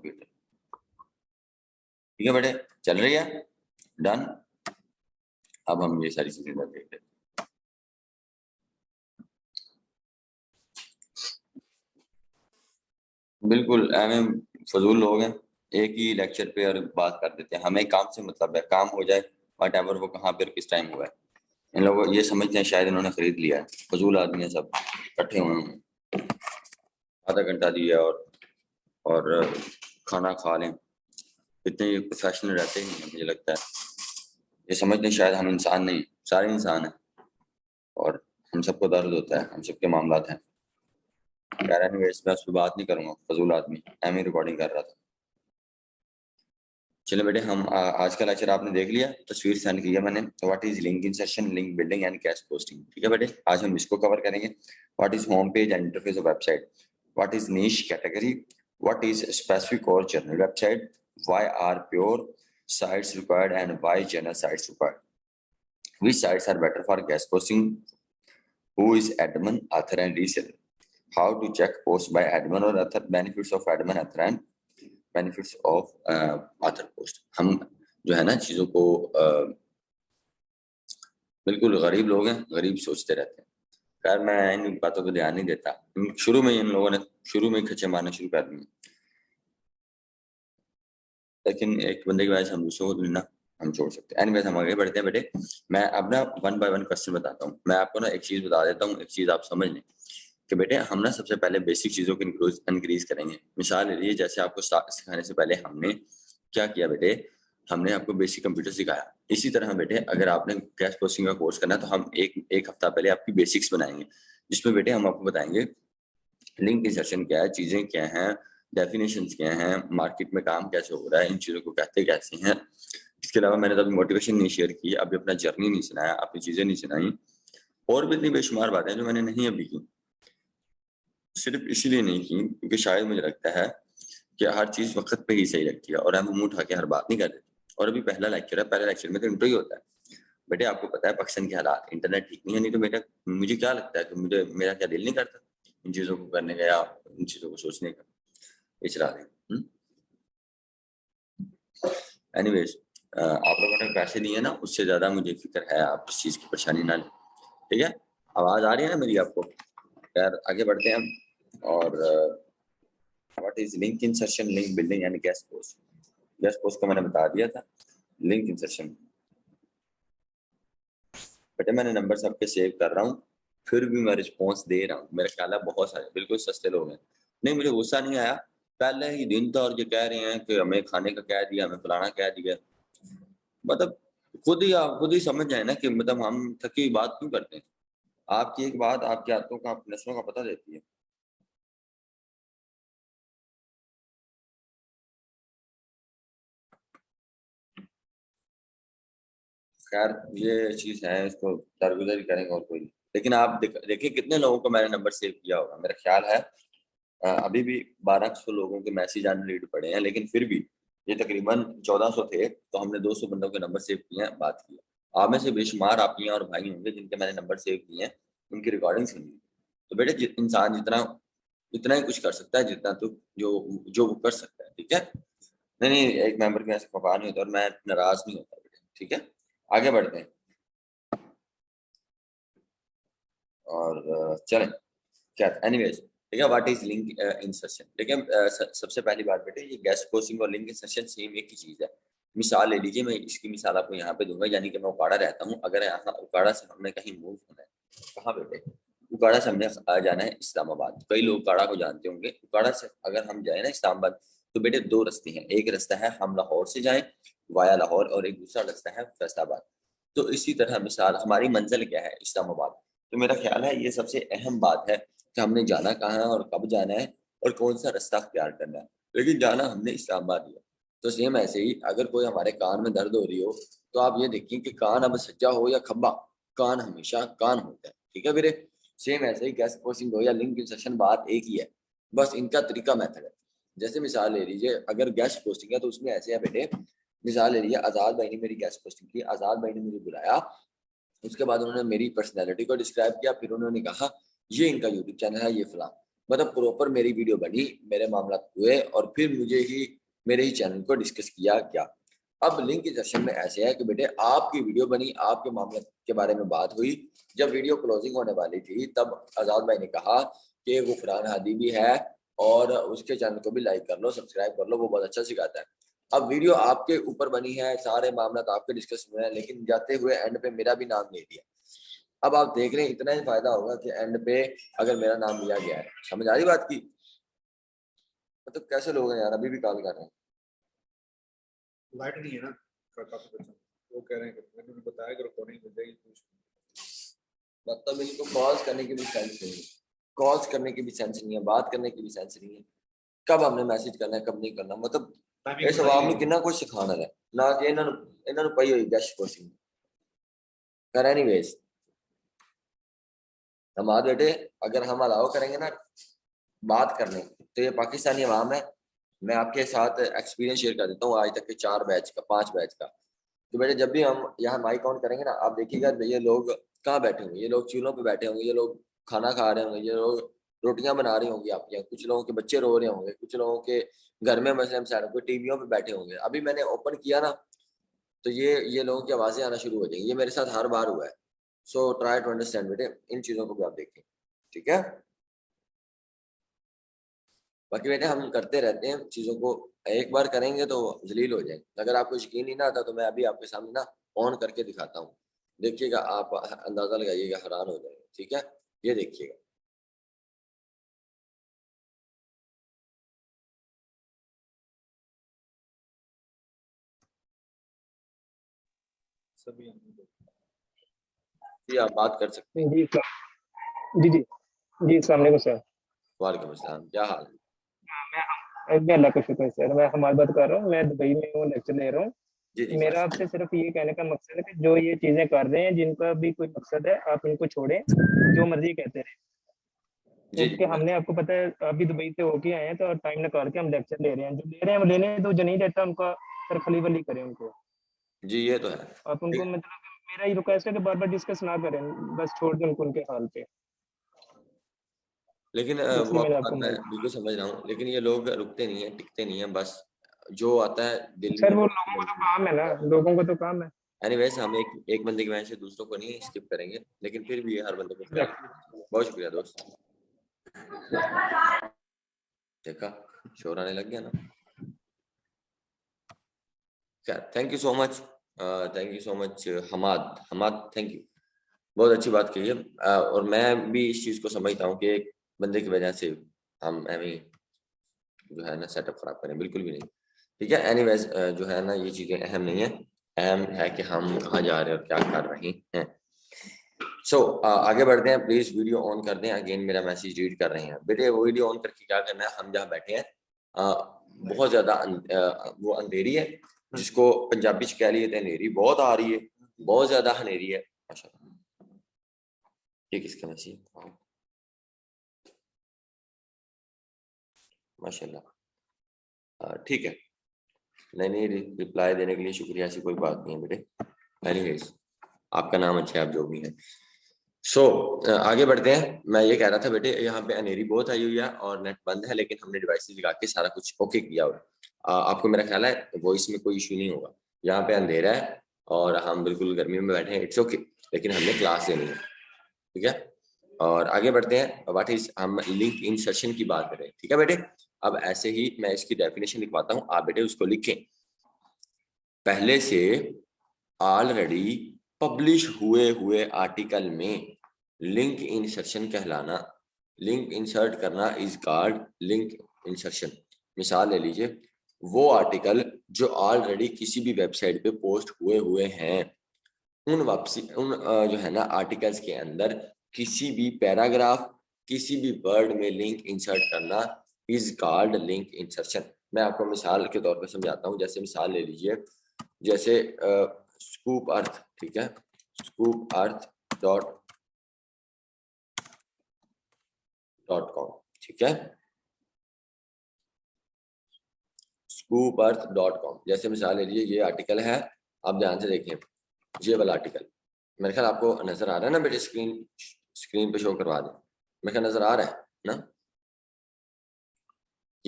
ठीक है बेटे, चल रही है, डन। अब हम ये सारी चीजें देखते हैं। बिल्कुल एवं फजूल लोग हैं, एक ही लेक्चर पे और बात कर देते हैं। हमें काम से मतलब है, काम हो जाए वट एवर, वो कहाँ पे और किस टाइम हुआ है। इन लोगों ये समझते हैं शायद इन्होंने खरीद लिया है। फजूल आदमी है सब, इकट्ठे हुए हैं, आधा घंटा दिया और खाना खा लें। इतने प्रोफेशनल रहते ही नहीं हैं, मुझे लगता है। ये समझते हैं शायद हम इंसान नहीं, सारे इंसान हैं और हम सबको दर्द होता है, हम सबके मामलात हैं। यार एनीवेज, मैं उस पर बात नहीं करूंगा, फजूल आदमी। एम ही रिकॉर्डिंग कर रहा था। चलो बेटे, हम आज का लेक्चर आपने देख लिया, तस्वीर सेंड की है मैंने। What is link insertion, link building and cash posting. ठीक है बेटे, आज हम इसको कवर करेंगे। What is home page and interface of website, what is niche category, what is specific और general website, why are pure sites required and why general sites required, which sites are better for guest posting, who is admin, author and reseller, how to check post by admin or author, benefits of admin, author and benefits of author post। हम जो है ना चीजों को बिल्कुल गरीब लोग हैं, गरीब सोचते रहते हैं। खैर मैं इन बातों को ध्यान नहीं देता। शुरू में इन लोगों ने शुरू में खच्चे मारना शुरू कर दिए, लेकिन एक बंदे की वजह से हम दूसरों को ना हम छोड़ सकते हैं। एनीवेज, हम आगे बढ़ते हैं बेटे। मैं अब ना 1 बाय 1 क्वेश्चन बताता हूँ। मैं आपको ना एक चीज बता देता हूँ, एक चीज आप समझ लें कि बेटे हम ना सबसे पहले बेसिक चीजों को इंक्रीज करेंगे। मिसाल ले लीजिए, जैसे आपको सिखाने से पहले हमने क्या किया बेटे, हमने आपको बेसिक कंप्यूटर सिखाया। इसी तरह बेटे अगर आपने कैश पोस्टिंग का कोर्स करना है तो हम एक हफ्ता पहले आपकी बेसिक्स बनाएंगे, जिसमें बेटे हम आपको बताएंगे लिंक इंसर्शन क्या है, चीजें क्या हैं, डेफिनेशंस क्या हैं, मार्केट में काम कैसे हो रहा है, इन चीजों को कहते कैसे हैं। इसके अलावा मैंने तो अभी मोटिवेशन नहीं शेयर की, अभी अपना जर्नी नहीं सुनाया, अपनी चीजें नहीं सुनाई। और भी इतनी बेशुमार बातें जो मैंने नहीं अभी की, सिर्फ इसीलिए नहीं की क्योंकि शायद मुझे लगता है कि हर चीज वक्त पे ही सही लगती है और हम मुंह उठा के हर बात नहीं कर देते। और अभी पहला लेक्चर है, पहले लेक्चर में तो इंट्रो ही होता है। बेटे आपको पता है पाकिस्तान के हालात, इंटरनेट ठीक नहीं है, नहीं तो बेटा मुझे क्या लगता है कि मेरा क्या दिल नहीं करता इन चीजों को करने का या इन चीजों को सोचने का। ये चला दें। एनीवेज, आप लोगों ने पैसे दिए ना, उससे ज्यादा मुझे फिक्र है, आप इस चीज की परेशानी ना लें। ठीक है, आवाज आ रही है ना मेरी आपको? यार आगे बढ़ते हैं हम। और what is link insertion, link building and guest post. Guest post को मैंने बता दिया था। लिंक इंसर्शन बेटे मैंने नंबर सबके सेव कर रहा हूँ, फिर भी मैं रिस्पॉन्स दे रहा हूँ। मेरे ख्याल है बहुत सारे बिल्कुल सस्ते लोग हैं। नहीं, मुझे गुस्सा नहीं आया, पहले ही दिन था और ये कह रहे हैं कि हमें खाने का क्या दिया, हमें फलाना क्या दिया। मतलब आप खुद ही समझ जाए ना कि मतलब हम थकी हुई बात क्यों करते हैं। आपकी एक बात आपके हाथों का, आपकी नस्लों का पता देती है। खैर ये चीज है, इसको दरगुजर ही करेंगे और कोई नहीं। लेकिन आप देखिए कितने लोगों को मैंने नंबर सेव किया होगा। मेरा ख्याल है अभी भी 1200 लोगों के मैसेज आने रीड पड़े हैं, लेकिन फिर भी ये तकरीबन 1400 थे, तो हमने 200 बंदों के नंबर सेव किए हैं, बात की है। आप में से बेशुमार आपियां और भाई होंगे जिनके मैंने नंबर सेव किए हैं, उनकी रिकॉर्डिंग सुनी। तो बेटे इंसान जितना इतना ही कुछ कर सकता है जितना तो जो जो वो कर सकता है। ठीक है, नहीं नहीं, एक मेंबर के ऐसे खफा नहीं होता और मैं नाराज नहीं होता बेटे। ठीक है, आगे बढ़ते हैं और चलें। क्या एनीवेज, ठीक है। व्हाट इज लिंक इंसर्शन, देखिए सबसे पहली बात बेटे, ये गेस्ट पोस्टिंग और लिंक इंसर्शन सेम एक ही चीज है। मिसाल ले लीजिए, मैं इसकी मिसाल आपको यहाँ पे दूंगा। यानी कि मैं उकाड़ा रहता हूँ, अगर यहाँ उकाड़ा से हमने कहीं मूव होना है, कहाँ बेटे, उकाड़ा से हमने आ जाना है इस्लामाबाद। कई लोग उकाड़ा को जानते होंगे। उकाड़ा से अगर हम जाए ना इस्लामाबाद, तो बेटे दो रास्ते हैं। एक रास्ता है हम लाहौर से जाएं वाया लाहौर, और एक दूसरा रास्ता है फैसलाबाद। तो इसी तरह मिसाल हमारी मंजिल क्या है, इस्लामाबाद। तो मेरा ख्याल है ये सबसे अहम बात है कि हमने जाना कहाँ है और कब जाना है और कौन सा रास्ता अख्तियार करना है। लेकिन जाना हमने इस्लामाबाद ही है। तो सेम ऐसे ही अगर कोई हमारे कान में दर्द हो रही हो, तो आप ये देखिए कि कान अब सज्जा हो या खब्बा, कान हमेशा कान होता है। ठीक है फिर, सेम ऐसे ही गेस्ट पोस्टिंग हो या लिंक इंसर्शन, बात एक ही है, बस इनका तरीका मेथड है। जैसे मिसाल ले लीजिए, अगर गेस्ट पोस्टिंग है तो उसमें ऐसे है बेटे। मिसाल ले लीजिए, आजाद भाई ने मेरी गेस्ट पोस्टिंग की, आजाद भाई ने मुझे बुलाया, उसके बाद उन्होंने मेरी पर्सनैलिटी को डिस्क्राइब किया, फिर उन्होंने कहा ये इनका यूट्यूब चैनल है, ये फला। मतलब प्रॉपर मेरी वीडियो बनी, मेरे मामला हुए और फिर मेरे ही चैनल को डिस्कस किया गया। अब लिंक इंसर्शन में ऐसे है कि बेटे आपकी वीडियो बनी, आपके मामले के बारे में बात हुई, जब वीडियो क्लोजिंग होने वाली थी तब आजाद भाई ने कहा कि वो फरहान हादी भी है और उसके चैनल को भी लाइक कर लो, सब्सक्राइब कर लो, वो बहुत अच्छा सिखाता है। अब वीडियो आपके ऊपर बनी है, सारे मामला आपके डिस्कस हुए हैं, लेकिन जाते हुए एंड पे मेरा भी नाम ले दिया। अब आप देख रहे हैं इतना ही फायदा होगा कि एंड पे अगर मेरा नाम लिया गया है। समझ आ रही बात की? मतलब कैसे लोग हैं यार, अभी भी कॉल कर रहे हैं। लाइट नहीं है ना काफी बच्चा, वो कह रहे हैं कि मैंने बताया कि रिकॉर्डिंग हो जाएगी कुछ। मतलब इनको कॉल्स करने की भी सेंस नहीं है, कॉल्स करने की भी सेंस नहीं है, बात करने की भी सेंस नहीं है, कब हमने मैसेज करना है कब नहीं करना। मतलब टाइमिंग इस आवाम में कितना कुछ सिखाना है ना कि इन्होंने पई हुई गश कोशिश कर। एनीवेज हमारे बेटे अगर हम अलाउ करेंगे ना बात करने, तो ये पाकिस्तानी अवाम है। मैं आपके साथ एक्सपीरियंस शेयर कर देता हूँ आज तक के 4 बैच का, 5 बैच का। तो बेटे जब भी हम यहाँ माइक ऑन करेंगे ना, आप देखिएगा ये लोग कहाँ बैठे होंगे, ये लोग चूल्हों पे बैठे होंगे, ये लोग खाना खा रहे होंगे, ये लोग रोटियां बना रही होंगी आपके यहाँ, कुछ लोगों के बच्चे रो रहे होंगे, कुछ लोगों के घर में मसलन सारे कोई टीवियों पे बैठे होंगे। अभी मैंने ओपन किया ना तो ये लोगों की आवाजें आना शुरू हो जाएंगी। ये मेरे साथ हर बार हुआ है। सो ट्राई टू अंडरस्टैंड बेटे, इन चीजों को भी आप देखें, ठीक है? बाकी बेटे हम करते रहते हैं चीजों को, एक बार करेंगे तो जलील हो जाएंगे। अगर आपको यकीन नहीं ना आता तो मैं अभी आपके सामने ना ऑन करके दिखाता हूँ, देखिएगा, आप अंदाजा लगाइएगा, हैरान हो जाएंगे। ठीक है, ये देखिएगा। सभी जी आप बात कर सकते हैं। जी जी जी जी, अस्सलाम वालेकुम सर। वालेकुम अस्सलाम, क्या हाल है? मैं अल्लाह का शुक्र है सर। मैं हमारी बात कर रहा हूँ, मैं दुबई में हूँ, लेक्चर ले रहा हूँ। जी जी मेरा माशा। आपसे सिर्फ ये कहने का मकसद है कि जो ये चीजें कर रहे हैं, जिनका भी कोई मकसद है, आप इनको छोड़ें, जो मर्जी कहते रहे। जी क्योंकि जी हमने, आपको पता है, अभी दुबई से होके आए हैं, तो टाइम निकाल के हम लेक्चर ले रहे हैं। जो ले रहे हैं वो लेने दो, जो नहीं लेता उनका सर खली बली करें उनको। जी, ये तो है। आप उनको, ठीक, मतलब मेरा ये रिक्वेस्ट है कि बार बार डिस्कस ना करें, बस छोड़ दें उनको उनके हाल पे। लेकिन वो इसलिए मैंने आपकी बात आपको मैं माइक। बिल्कुल समझ रहा हूँ, लेकिन ये लोग रुकते नहीं है, टिकते नहीं है, बस जो आता है दिल में सर वो वो लोगों को तो बोलते हैं। काम है ना, लोगों को तो काम है। एनीवेज हम एक बंदे की वजह से दूसरों को नहीं स्किप करेंगे, लेकिन फिर भी ये हर बंदे को ख्याल रखें। बहुत शुक्रिया दोस्त। देखा, शोर आने लग गया ना। Thank you so much, thank you so much Hamad. Hamad thank you, बहुत अच्छी बात कही है। और मैं भी इस चीज को समझता हूँ कि एक बंदे की वजह से हम एवं जो है ना सेटअप खराब करें, बिल्कुल भी नहीं। ठीक है, एनीवेज जो है ना ये चीजें अहम नहीं है, अहम है कि हम कहाँ जा रहे हैं और क्या कर रहे हैं। सो आगे बढ़ते हैं। प्लीज वीडियो ऑन कर दें। अगेन मेरा मैसेज रीड कर रहे हैं बेटे, वो वीडियो ऑन करके क्या करना है, हम जहाँ बैठे हैं बहुत ज्यादा वो अंधेरी है, जिसको पंजाबी च कह लिए अंधेरी बहुत आ रही है, बहुत ज्यादा अंधेरी है। माशाल्लाह, ये किसका मैसेज? माशाल्लाह, ठीक है। नहीं रिप्लाई देने के लिए शुक्रिया, ऐसी कोई बात नहीं है बेटे। एनीवेज आपका नाम अच्छा है, आप जो भी हैं। सो आगे बढ़ते हैं। मैं ये कह रहा था बेटे, यहाँ पे अनेरी बहुत आई हुई है और नेट बंद है, लेकिन हमने डिवाइस लगा के सारा कुछ ओके किया हुआ है। आपको मेरा ख्याल है वॉइस में कोई इशू नहीं होगा। यहाँ पे अंधेरा है और हम बिल्कुल गर्मी में बैठे हैं, इट्स ओके, लेकिन हमने क्लास देनी है। ठीक है, और आगे बढ़ते हैं। व्हाट इज, हम लिंक इंसर्शन की बात करें। ठीक है बेटे, अब ऐसे ही मैं इसकी डेफिनेशन लिखवाता हूँ, आप बेटे उसको लिखें। पहले से ऑलरेडी पब्लिश हुए आर्टिकल में लिंक इंसर्शन कहलाना, लिंक इंसर्ट करना इज कॉल्ड लिंक इंसर्शन। मिसाल ले लीजिए, वो आर्टिकल जो ऑलरेडी किसी भी वेबसाइट पे पोस्ट हुए हैं, उन वापसी उन जो है ना आर्टिकल्स के अंदर किसी भी पैराग्राफ, किसी भी वर्ड में लिंक इंसर्ट करना इज कॉल्ड लिंक इंसर्शन। मैं आपको मिसाल के तौर पर समझाता हूँ। जैसे मिसाल ले लीजिए, जैसे स्कूप अर्थ, ठीक है, स्कूप अर्थ .com, ठीक है, scoopearth.com। जैसे मिसाल ले लीजिए, ये आर्टिकल है, आप ध्यान से देखें, ये वाला आर्टिकल मेरे ख्याल आपको नजर आ रहा है ना बेटे, स्क्रीन पे शो करवा दें, मेरे ख्याल नजर आ रहा है ना।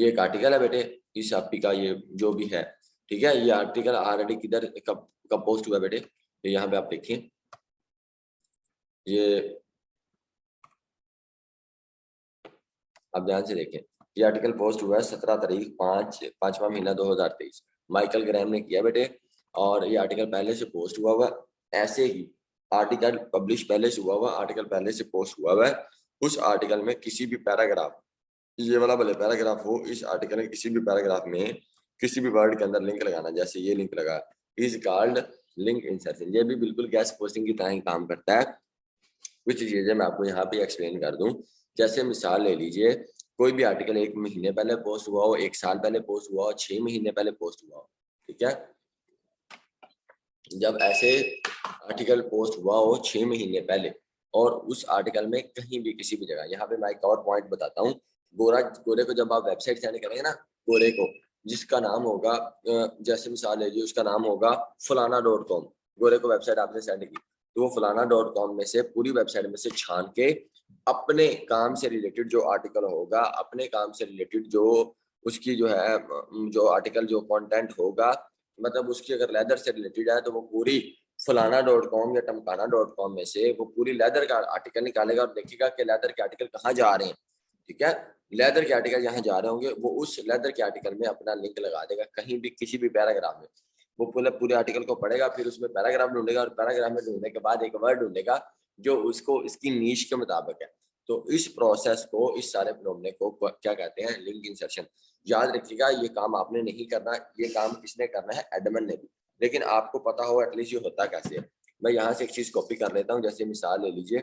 ये एक आर्टिकल है बेटे इस आपी का, ये जो भी है, ठीक है। ये आर्टिकल ऑलरेडी किधर कब कब पोस्ट हुआ बेटे, ये यहाँ पे आप देखिए, ये आप ध्यान से देखें, ये आर्टिकल पोस्ट हुआ है 17 तारीख 5वां महीना 2023, माइकल ग्रैम ने किया बेटे। और ये आर्टिकल पहले से पोस्ट हुआ हुआ, ऐसे ही आर्टिकल पब्लिश पहले से हुआ हुआ, आर्टिकल पहले से पोस्ट हुआ हुआ है। उस आर्टिकल में किसी भी पैराग्राफ, ये वाला भले पैराग्राफ हो, इस आर्टिकल में किसी भी पैराग्राफ में किसी भी वर्ड के अंदर लिंक लगाना, जैसे ये लिंक लगा, इज कॉल्ड लिंक इंसर्शन। ये भी बिल्कुल गेस्ट पोस्टिंग की तरह ही काम करता है। कुछ चीजें मैं आपको यहाँ पे एक्सप्लेन कर दूं। जैसे मिसाल ले लीजिए, कोई भी आर्टिकल 1 महीने पहले पोस्ट हुआ हो, 1 साल पहले पोस्ट हुआ हो, 6 महीने पहले पोस्ट हुआ हो, ठीक है। जब ऐसे आर्टिकल पोस्ट हुआ हो 6 महीने पहले, और उस आर्टिकल में कहीं भी किसी भी जगह, यहाँ पे मैं एक और पॉइंट बताता हूँ, गोरे को जब आप वेबसाइट सेंड करेंगे ना, गोरे को जिसका नाम होगा, जैसे मिसाल लीजिए उसका नाम होगा फलाना.com, गोरे को वेबसाइट आपने सेंड की, तो वो फलाना.com में से पूरी वेबसाइट में से छान के अपने काम से रिलेटेड जो आर्टिकल होगा, अपने काम से रिलेटेड जो उसकी जो है जो आर्टिकल जो कंटेंट होगा, मतलब उसकी अगर लेदर से रिलेटेड है तो वो पूरी फलाना.com या टमकाना.com में से वो पूरी लेदर का आर्टिकल निकालेगा और देखेगा कि लेदर के आर्टिकल कहाँ जा रहे हैं, ठीक है। लेदर के आर्टिकल जहाँ जा रहे होंगे वो उस लेदर के आर्टिकल में अपना लिंक लगा देगा, कहीं भी किसी भी पैराग्राफ में वो पूरे आर्टिकल को पढ़ेगा, फिर उसमें पैराग्राफ ढूंढेगा, और पैराग्राफ में ढूंढने के बाद एक वर्ड ढूंढेगा जो उसको इसकी नीश के मुताबिक है। तो इस प्रोसेस को, इस सारे फिनोमेना को क्या कहते हैं, लिंक इंसर्शन। याद रखिएगा, ये काम आपने नहीं करना, ये काम किसने करना है, एडमिन ने भी, लेकिन आपको पता हो एटलीस्ट ये होता कैसे है। मैं यहाँ से एक चीज कॉपी कर लेता हूँ, जैसे मिसाल ले लीजिए,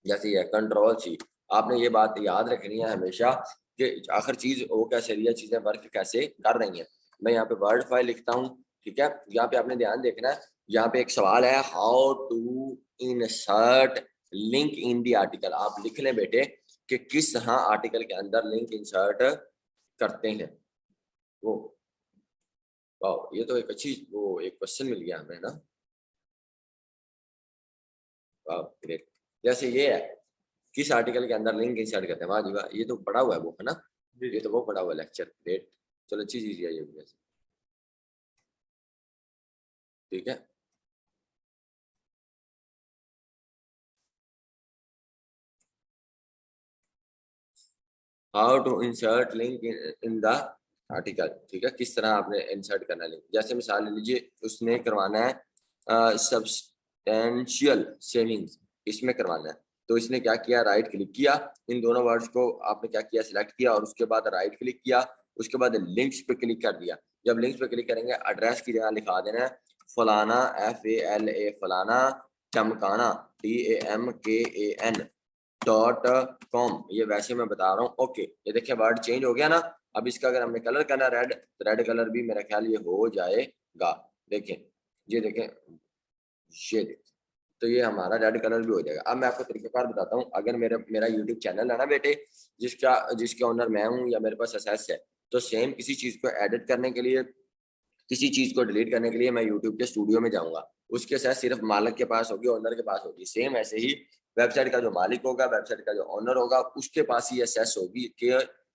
जैसे ये कंट्रोल-C, आपने ये बात याद रखनी है हमेशा कि आखिर चीज वो कैसे रही है, चीजें वर्क कैसे कर रही हैं। मैं यहाँ पे वर्ड फाइल लिखता हूँ, ठीक है। यहाँ पे आपने ध्यान देखना है, यहाँ पे एक सवाल है, how to insert link in the article. आप लिख लें बेटे कि किस तरह आर्टिकल के अंदर लिंक इंसर्ट करते हैं। वो वाह, ये तो एक अच्छी वो एक क्वेश्चन मिल गया हमें ना, वाह ग्रेट। जैसे ये है, किस आर्टिकल के अंदर लिंक इंसर्ट करते हैं, वाह जी वाह, ये तो पढ़ा हुआ है वो, है ना, ये तो वो पढ़ा हुआ लेक्चर, ग्रेट। चलो अच्छी चीज है ये भी वैसे, ठीक है। How to insert link in the article, ठीक है, किस तरह आपने इंसर्ट करना है लिंक। जैसे मिसाल ले लीजिए, उसने करवाना है सब्सटेंशियल सेविंग्स, इसमें करवाना है, तो इसने क्या किया, राइट क्लिक किया, इन दोनों वर्ड्स को आपने क्या किया, सिलेक्ट किया, और उसके बाद राइट क्लिक किया, उसके बाद लिंक्स पे क्लिक कर दिया। जब लिंक्स पे क्लिक करेंगे, एड्रेस की जगह लिखा देना है फलाना, FALA फलाना, चमकाना TAMKAN.com। ये वैसे मैं बता रहा हूँ, ओके। ये देखिए वर्ड चेंज हो गया ना। अब इसका अगर हमने कलर करना रेड, तो रेड कलर भी मेरा ख्याल ये हो जाएगा, देखें, ये देखें, ये देखें, तो ये हमारा रेड कलर भी हो जाएगा। अब मैं आपको तरीकाकार बताता हूँ, अगर मेरा यूट्यूब चैनल है ना बेटे, जिसके ओनर मैं हूँ या मेरे पास एक्सेस है, तो सेम किसी चीज को एडिट करने के लिए, किसी चीज को डिलीट करने के लिए मैं यूट्यूब के स्टूडियो में जाऊंगा, उसके साथ सिर्फ मालिक के पास होगी, ओनर के पास होगी। सेम ऐसे ही वेबसाइट का जो मालिक होगा, वेबसाइट का जो ओनर होगा, उसके पास ही एसेस होगी कि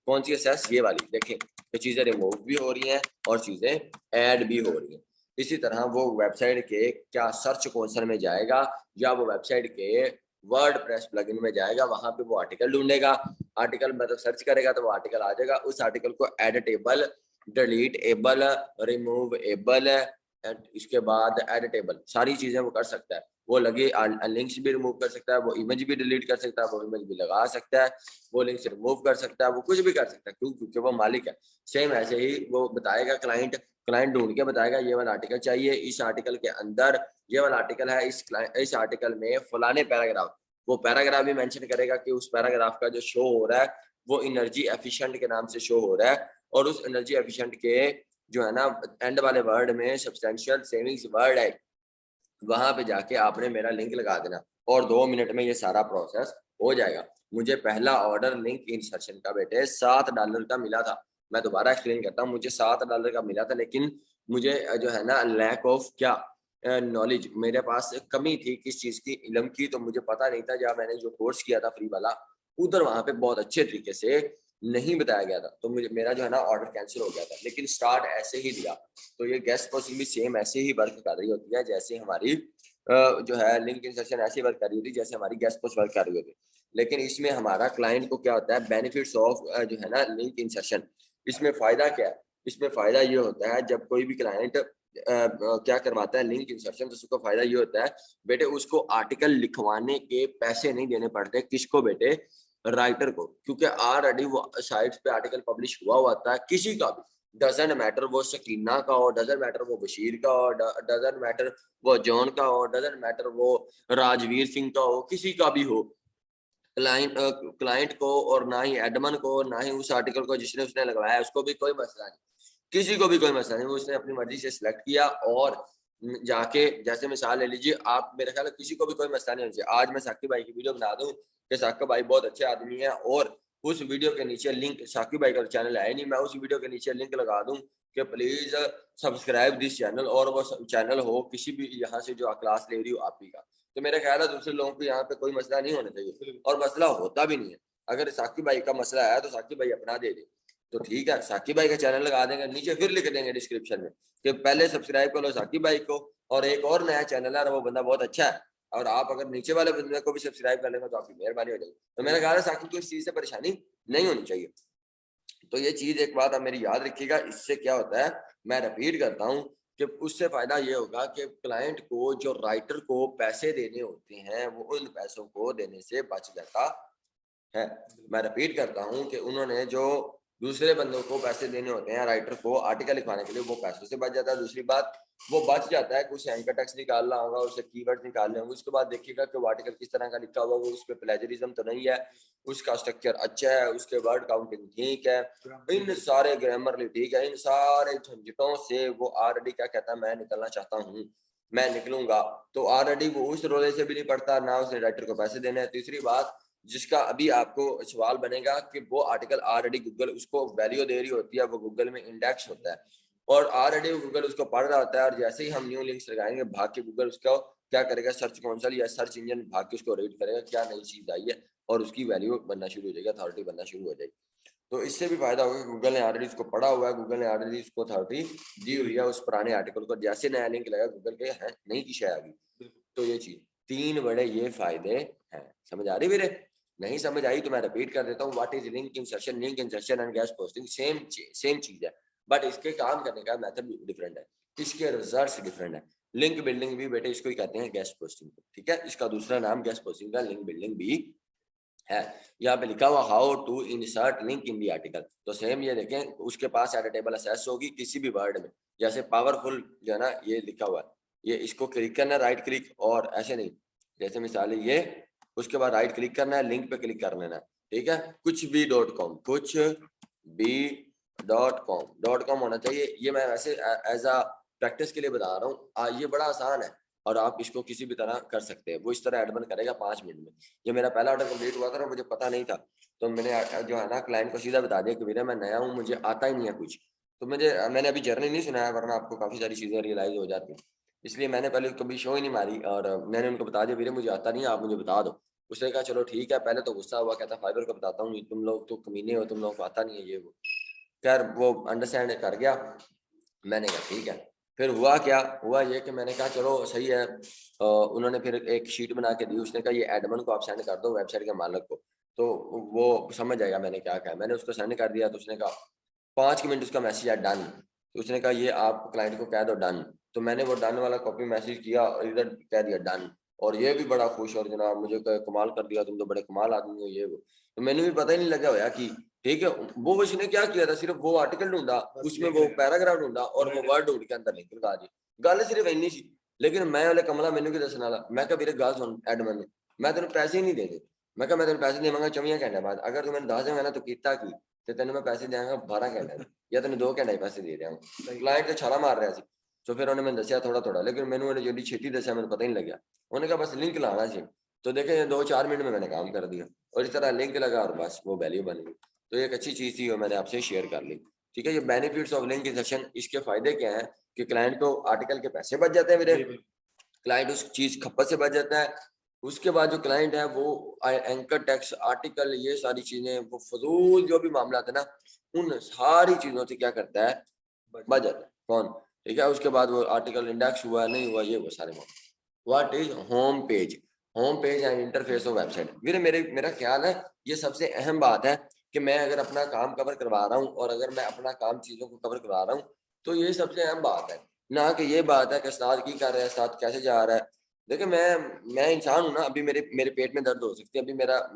कौन सी एसेस, ये वाली, देखें तो चीजें रिमूव भी हो रही हैं और चीजें ऐड भी हो रही हैं। इसी तरह वो वेबसाइट के क्या सर्च कंसोल में जाएगा, या वो वेबसाइट के वर्डप्रेस प्लगइन में जाएगा, वहां पे वो आर्टिकल ढूंढेगा, आर्टिकल मतलब सर्च करेगा तो वो आर्टिकल आ जाएगा। उस आर्टिकल को एडिटेबल, डिलीटेबल, रिमूवेबल, इसके बाद एडिटेबल, सारी चीजें वो कर सकता है। वो लगे लिंक्स भी रिमूव कर सकता है, वो इमेज भी डिलीट कर सकता है, वो इमेज भी लगा सकता है, वो लिंक्स रिमूव कर सकता है, वो कुछ भी कर सकता है, क्यों, क्योंकि वो मालिक है। सेम ऐसे ही वो बताएगा, क्लाइंट ढूंढ के बताएगा ये वाला आर्टिकल चाहिए, इस आर्टिकल के अंदर ये वाला आर्टिकल है, इस आर्टिकल में फलाने पैराग्राफ, वो पैराग्राफ भी मेंशन करेगा कि उस पैराग्राफ का जो शो हो रहा है वो एनर्जी एफिशिएंट के नाम से शो हो रहा है, और उस एनर्जी एफिशिएंट के जो है ना एंड वाले वर्ड में सब्सटेंशियल सेविंग्स वर्ड है, वहां पे जाके आपने मेरा लिंक लगा देना, और 2 मिनट में ये सारा प्रोसेस हो जाएगा। मुझे पहला ऑर्डर लिंक इंसर्शन का बेटे $7 का मिला था। मैं दोबारा एक्सप्लेन करता हूँ, मुझे $7 का मिला था, लेकिन मुझे जो है ना लैक ऑफ क्या नॉलेज, मेरे पास कमी थी किस चीज की, इल्म की, तो मुझे पता नहीं था। जब मैंने जो कोर्स किया था फ्री वाला, उधर वहां पे बहुत अच्छे तरीके से नहीं बताया गया था तो मुझे मेरा जो है ना ऑर्डर कैंसिल हो गया था, लेकिन स्टार्ट ऐसे ही दिया। तो ये गेस्ट पोस्टिंग भी सेम ऐसे ही वर्क कर रही होती है जैसे हमारी जो है लिंक इंसर्शन ऐसी वर्क कर रही होती है जैसे हमारी गेस्ट पोस्ट वर्क कर रही होती है। लेकिन इसमें हमारा क्लाइंट को क्या होता है, बेनिफिट्स ऑफ जो है ना लिंक इंसर्शन, इसमें फायदा क्या है? इसमें फायदा ये होता है जब कोई भी क्लाइंट क्या करवाता है लिंक इंसर्शन, तो उसको फायदा ये होता है बेटे उसको आर्टिकल लिखवाने के पैसे नहीं देने पड़ते। किसको बेटे? राइटर को, क्योंकि ऑलरेडी वो साइट्स पे आर्टिकल पब्लिश हुआ होता है। किसी का भी डजंट मैटर वो शकीना का हो, डजंट मैटर वो बशीर का हो, डजंट मैटर वो जॉन का हो, डजंट मैटर वो राजवीर सिंह का हो, किसी का भी हो, क्लाइंट को और ना ही एडमन को ना ही उस आर्टिकल को जिसने उसने लगवाया उसको भी कोई मसला नहीं, किसी को भी कोई मसला नहीं। वो उसने अपनी मर्जी से सिलेक्ट किया और जाके, जैसे मिसाल ले लीजिए आप, मेरे ख्याल किसी को भी कोई मसला नहीं होना चाहिए। आज मैं साकिब भाई की वीडियो बना दूं कि साकिब भाई बहुत अच्छे आदमी है और उस वीडियो के नीचे लिंक, साकिब भाई का चैनल है नहीं, मैं उस वीडियो के नीचे लिंक लगा दूं कि प्लीज सब्सक्राइब दिस चैनल, और वो चैनल हो किसी भी यहाँ से जो क्लास ले रही हो आप ही का, तो मेरा ख्याल है दूसरे लोगों को यहाँ पे कोई मसला नहीं होना चाहिए और मसला होता भी नहीं है। अगर साकिब भाई का मसला है तो साकिब भाई अपना दे दे तो ठीक है, साकिब भाई का चैनल लगा देंगे, नीचे फिर लिख देंगे डिस्क्रिप्शन में कि पहले सब्सक्राइब कर लो साकिब भाई को, और एक और नया चैनल है और वो बंदा बहुत अच्छा है, और आप अगर नीचे वाले बंदे को भी सब्सक्राइब कर लेंगे तो आपकी मेहरबानी हो जाएगी। तो मेरा ख्याल है साकिब को इस चीज से परेशानी नहीं होनी चाहिए। तो ये चीज एक बात आप मेरी याद रखिएगा। इससे क्या होता है, मैं रिपीट करता हूँ कि उससे फायदा ये होगा कि क्लाइंट को, जो राइटर को पैसे देने होते हैं, वो उन पैसों को देने से बच जाता है। मैं रिपीट करता हूं कि उन्होंने जो दूसरे बंदों को पैसे देने होते हैं राइटर को आर्टिकल लिखवाने के लिए, वो पैसों से बच जाता है। दूसरी बात, वो बच जाता है कि उसे एंकर टेक्स्ट निकालना होगा, उसे कीवर्ड निकालने होंगे, उसके बाद देखिएगा कि वो आर्टिकल किस तरह का लिखा हुआ है, उस पर प्लेजरिज्म तो नहीं है, उसका स्ट्रक्चर अच्छा है, उसके वर्ड काउंटिंग ठीक है, इन सारे ग्रामरली ठीक है, इन सारे झंझटों से वो ऑलरेडी क्या कहता है, मैं निकलना चाहता हूँ, मैं निकलूंगा। तो ऑलरेडी वो उस रोले से भी नहीं पड़ता, ना उसने राइटर को पैसे देने हैं। तीसरी बात जिसका अभी आपको सवाल बनेगा कि वो आर्टिकल ऑलरेडी गूगल उसको वैल्यू दे रही होती है, वो गूगल में इंडेक्स होता है और ऑलरेडी गूगल उसको पढ़ रहा होता है, और जैसे ही हम न्यू लिंक्स लगाएंगे भाग के गूगल उसको क्या करेगा, सर्च कंसोल या सर्च इंजन भाग के उसको रीड करेगा क्या नई चीज आई है, और उसकी वैल्यू बनना शुरू हो जाएगी, अथॉरिटी बनना शुरू हो जाएगी। तो इससे भी फायदा होगा, गूगल ने ऑलरेडी उसको पढ़ा हुआ है, गूगल ने ऑलरेडी उसको अथॉरिटी दी हुई है उस पुराने आर्टिकल को, जैसे नया लिंक लगा गूगल के है नई की शय आ गई। तो ये चीज, तीन बड़े ये फायदे हैं। समझ आ रही मेरे? नहीं समझ आई तो मैं रिपीट कर देता हूँ। What is link insertion? Link insertion and guest posting same चीज है, बट इसके काम करने का मेथड डिफरेंट है, इसके रिजल्ट्स डिफरेंट है। लिंक बिल्डिंग भी बेटे इसको ही कहते हैं गेस्ट पोस्टिंग, ठीक है, इसका दूसरा नाम गेस्ट पोस्टिंग का लिंक बिल्डिंग भी है। यहाँ पे लिखा हुआ how to insert link in the article, तो सेम ये देखें, उसके पास एडिटेबल असेस होगी किसी भी वर्ड में, जैसे पावरफुल जो है ना ये लिखा हुआ है, ये इसको क्लिक करना है, राइट क्लिक, और ऐसे नहीं, जैसे मिसाल ये, उसके बाद राइट क्लिक करना है, लिंक पे क्लिक कर लेना है, ठीक है, कुछ भी .com, कुछ भी .com होना चाहिए। ये मैं वैसे एज अ प्रैक्टिस के लिए बता रहा हूँ, ये बड़ा आसान है और आप इसको किसी भी तरह कर सकते हैं। वो इस तरह एडमिन करेगा 5 मिनट में। ये मेरा पहला ऑर्डर कंप्लीट हुआ था ना, मुझे पता नहीं था, तो मैंने जो है ना क्लाइंट को सीधा बता दिया कि भैया मैं नया हूँ, मुझे आता ही नहीं है कुछ, तो मैंने अभी जर्नी नहीं सुनाया, वरना आपको काफी सारी चीजें रियलाइज हो जाती, इसलिए मैंने पहले कभी शो ही नहीं मारी, और मैंने उनको बता दिया भैया मुझे आता नहीं है, आप मुझे बता दो। उसने कहा चलो ठीक है, पहले तो गुस्सा हुआ, कहता फाइबर को बताता हूँ, तुम लोग तो कमीने हो, तुम लोगों को आता नहीं है ये वो। खैर वो अंडरस्टैंड कर गया, मैंने कहा ठीक है। फिर हुआ क्या, हुआ ये कि मैंने कहा चलो सही है, उन्होंने फिर एक शीट बना के दी, उसने कहा ये एडमिन को आप सेंड कर दो, वेबसाइट के मालिक को, तो वो समझ जाएगा मैंने क्या कहा। मैंने उसको सेंड कर दिया, तो उसने कहा 5 मिनट उसका मैसेज आया डन, तो उसने कहा ये आप क्लाइंट को कह दो डन, तो मैंने वो डन वाला कॉपी मैसेज किया और इधर कह दिया डन, और ये भी बड़ा खुश, और जनाब मुझे कमाल कर दिया, तुम तो बड़े कमाल आदमी हो ये वो, तो मैंने भी पता ही नहीं लगा होया कि ठीक है। वो उसने क्या किया था, सिर्फ वो आर्टिकल ढूंढा, उसमें वो पैराग्राफ ढूंढा और वो वर्ड ढूंढ के अंदर लिंक लगा दी, गल सिर्फ इन्नी सी। लेकिन मैं वाले कमला मैंने की दसने वाला, मैं कहा मेरे गल सुन एडमिन ने, मैं तेन पैसे ही नहीं देने, मैं कहा मैं तेन पैसे देवांगा 24 घंटे बाद, अगर तू मैंने 10 देगा ना तो किता की, तो तेन मैं पैसे देंगा 12 घंटे या तेन 2 घंटे पैसे दे देंगा। क्लाइंट तो छाला मार रहा सी, तो फिर उन्होंने मैंने दसिया थोड़ा थोड़ा, लेकिन मैंने जो छेती दसिया मैंने पता ही नहीं लगा। उन्होंने कहा बस लिंक लाना सी, तो देखे 2-4 मिनट में मैंने काम कर दिया, और इस तरह लिंक लगा और बस वो वैल्यू बन गई। तो एक अच्छी चीज थी, वो मैंने आपसे शेयर कर ली, ठीक है। ये बेनिफिट्स ऑफ लिंक इंसर्शन, इसके फायदे क्या हैं कि क्लाइंट को आर्टिकल के पैसे बच जाते हैं मेरे, क्लाइंट उस चीज खपत से बच जाता है, उसके बाद जो क्लाइंट है वो एंकर टेक्स्ट आर्टिकल ये सारी चीजें वो फजूल जो भी मामला है ना उन सारी चीजों से क्या करता है बच जाता है कौन, ठीक है। उसके बाद वो आर्टिकल इंडेक्स हुआ नहीं हुआ ये वो सारे मामले। What is home page, home page and interface of website. मेरा ख्याल है ये सबसे अहम बात है कि मैं अगर अपना काम कवर करवा रहा हूँ और अगर मैं अपना काम चीजों को कवर करवा रहा हूँ तो ये सबसे अहम बात है, ना कि ये बात है कि उस्ताद की कर रहा है उस्ताद कैसे जा रहा है। देखिए मैं इंसान हूँ ना, अभी मेरे पेट में दर्द हो सकती है,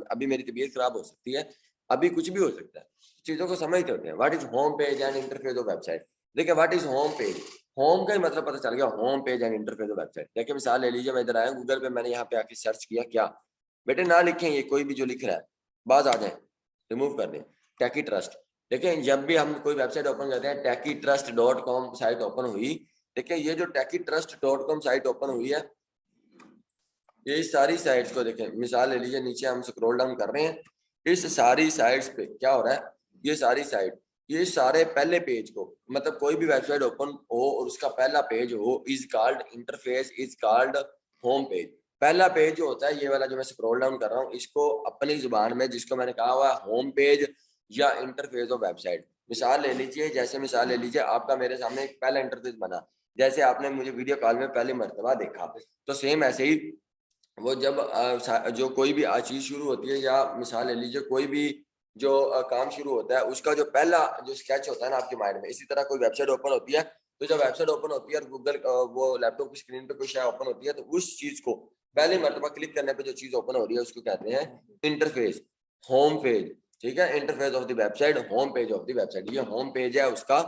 अभी मेरी तबीयत खराब हो सकती है, अभी कुछ भी हो सकता है, चीजों को समझते होते हैं। What is home page and interface of website. देखिए what is home page, home का ही मतलब पता चल गया, home page and interface of website. देखिए मिसाल ले लीजिए, मैं इधर आया गूगल पे, मैंने यहाँ पे आके सर्च किया क्या, बेटे ना लिखें ये कोई भी जो लिख रहा है बाज आ जाए रिमूव कर दें, टैकी ट्रस्ट। देखिए जब भी हम कोई वेबसाइट ओपन करते हैं techietrust.com साइट ओपन हुई, देखिए ये जो techietrust.com साइट ओपन हुई है ये सारी साइट्स को देखें, मिसाल ले लीजिए नीचे हम स्क्रॉल डाउन कर रहे हैं, इस सारी साइट्स पे क्या हो रहा है, ये सारी साइट ये सारे पहले पेज को मतलब कोई भी वेबसाइट ओपन हो और उसका पहला पेज हो is called interface is called home page. पहला पेज जो होता है ये वाला जो मैं स्क्रॉल डाउन कर रहा हूँ इसको अपनी जुबान में जिसको मैंने कहा हुआ होम पेज या इंटरफेस ऑफ वेबसाइट। मिसाल ले लीजिए, जैसे मिसाल ले लीजिए आपका मेरे सामने एक पहला इंटरफेस बना, जैसे आपने मुझे वीडियो कॉल में पहली मर्तबा देखा, तो सेम ऐसे ही वो जब जो कोई भी चीज शुरू होती है या मिसाल ले लीजिए कोई भी जो काम शुरू होता है उसका जो पहला जो स्केच होता है ना आपके माइंड में, इसी तरह कोई वेबसाइट ओपन होती है तो जब वेबसाइट ओपन होती है और गूगल वो लैपटॉप की स्क्रीन पे कोई शायद ओपन होती है तो उस चीज को पहले मरतबा क्लिक करने पे जो चीज ओपन हो रही है उसको कहते हैं इंटरफेस, होम पेज, ठीक है। Interface of the website, home page of the website, ये होम पेज है उसका,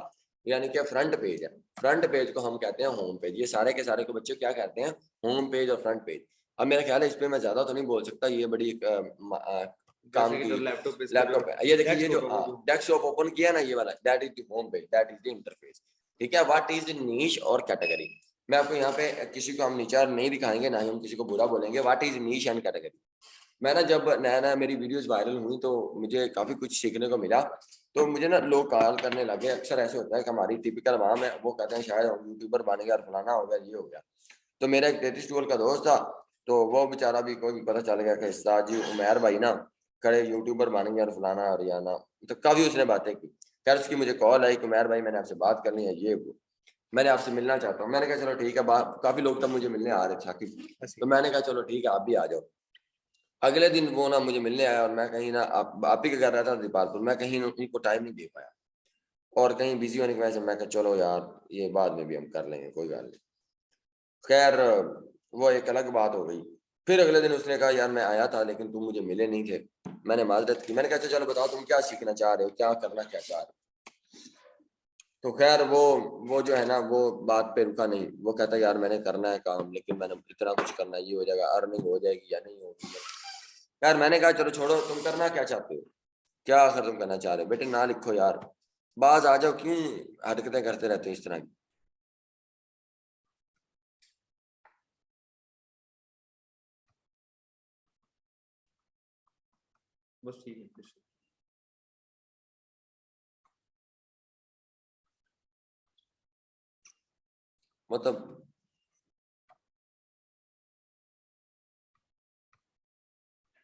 यानी कि फ्रंट पेज है, फ्रंट पेज को हम कहते हैं होम पेज। ये सारे के सारे को बच्चे क्या कहते हैं, होम पेज और फ्रंट पेज। अब मेरा ख्याल है इस पे मैं ज्यादा तो नहीं बोल सकता, ये बड़ी काम की लैपटॉप है। ये देखिए ये जो डेस्कटॉप ओपन किया ना ये वाला, that is the home page, that is the interface, ठीक है। व्हाट इज नीश और कैटेगरी, मैं आपको यहाँ पे किसी को हम नीचा नहीं दिखाएंगे ना ही हम किसी को बुरा बोलेंगे। What is niche and category. मैं ना जब नया नया मेरी वीडियोस वायरल हुई तो मुझे काफी कुछ सीखने को मिला, तो मुझे ना लोग कॉल करने लगे। अक्सर ऐसे होता है कि हमारी टिपिकल आवाम है वो कहते हैं शायद हम यूट्यूबर बनेंगे और फलाना हो गया ये हो गया। तो मेरा एक 33 टूल का दोस्त था, तो वो बेचारा भी कोई पता चल गया कि उस्ताद जी उमैर भाई ना खड़े यूट्यूबर बनेंगे और फलाना और याना, तो काफी उसने बातें की। खैर उसकी मुझे कॉल आई कि उमैर भाई मैंने आपसे बात करनी है, ये वो मैंने आपसे मिलना चाहता हूँ। मैंने कहा चलो ठीक है, काफी लोग तब मुझे मिलने आ रहे शाकिब, तो मैंने कहा चलो ठीक है आप भी आ जाओ। अगले दिन वो ना मुझे मिलने आया और मैं कहीं ना आप ही का कर रहा था दीपालपुर, मैं कहीं उनको टाइम नहीं दे पाया और कहीं बिजी होने की वजह से मैं कहा चलो यार ये बाद में भी हम कर लेंगे कोई बात नहीं। खैर वो एक अलग बात हो गई। फिर अगले दिन उसने कहा यार मैं आया था लेकिन तुम मुझे मिले नहीं थे, मैंने माजरत की। मैंने कहा अच्छा चलो बताओ तुम क्या सीखना चाह रहे हो, क्या करना क्या चाह रहे हो। तो खैर वो जो है ना वो बात पे रुका नहीं, वो कहता यार मैंने करना है काम लेकिन मैंने इतना कुछ करना है, ये हो जाएगा, अर्निंग हो जाएगी या नहीं होगी। यार मैंने कहा चलो छोड़ो, तुम करना क्या चाहते हो, क्या आखिर तुम करना चाह रहे हो, बेटे ना लिखो यार, बाज आ जाओ, क्यों हरकतें करते रहते हो इस तरह की। बस ठीक है कुछ मतलब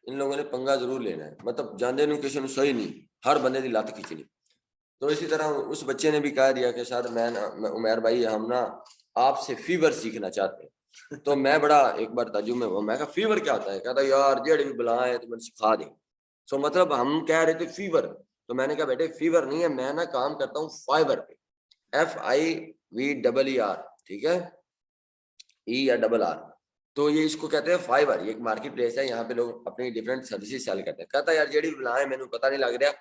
इन लोगों ने पंगा जरूर लेना है, मतलब जाने नू किसी ਨੂੰ सही नहीं, हर बंदे की लत खिंचनी। तो इसी तरह उस बच्चे ने भी कह दिया कि सर मैं उमैर भाई हम ना आपसे फीवर सीखना चाहते हैं। तो मैं बड़ा एक बार ताजुब में हुआ, मैं कहा फीवर क्या होता है, कहता यार जेड़ी भी बलाएं तो मैंने सिखा दे। सो मतलब हम कह रहे थे फीवर, तो मैंने कहा बेटे फीवर नहीं है, मैं ना काम करता हूँ फाइबर पे, FIVER, ठीक है, ई या डबल आर। तो ये इसको कहते हैं फाइबर, ये एक मार्केट प्लेस है, यहाँ पे लोग अपनी डिफरेंट सर्विसेज सेल करते हैं। कहता यार जेडी बुलाए मैंने पता नहीं लग रहा,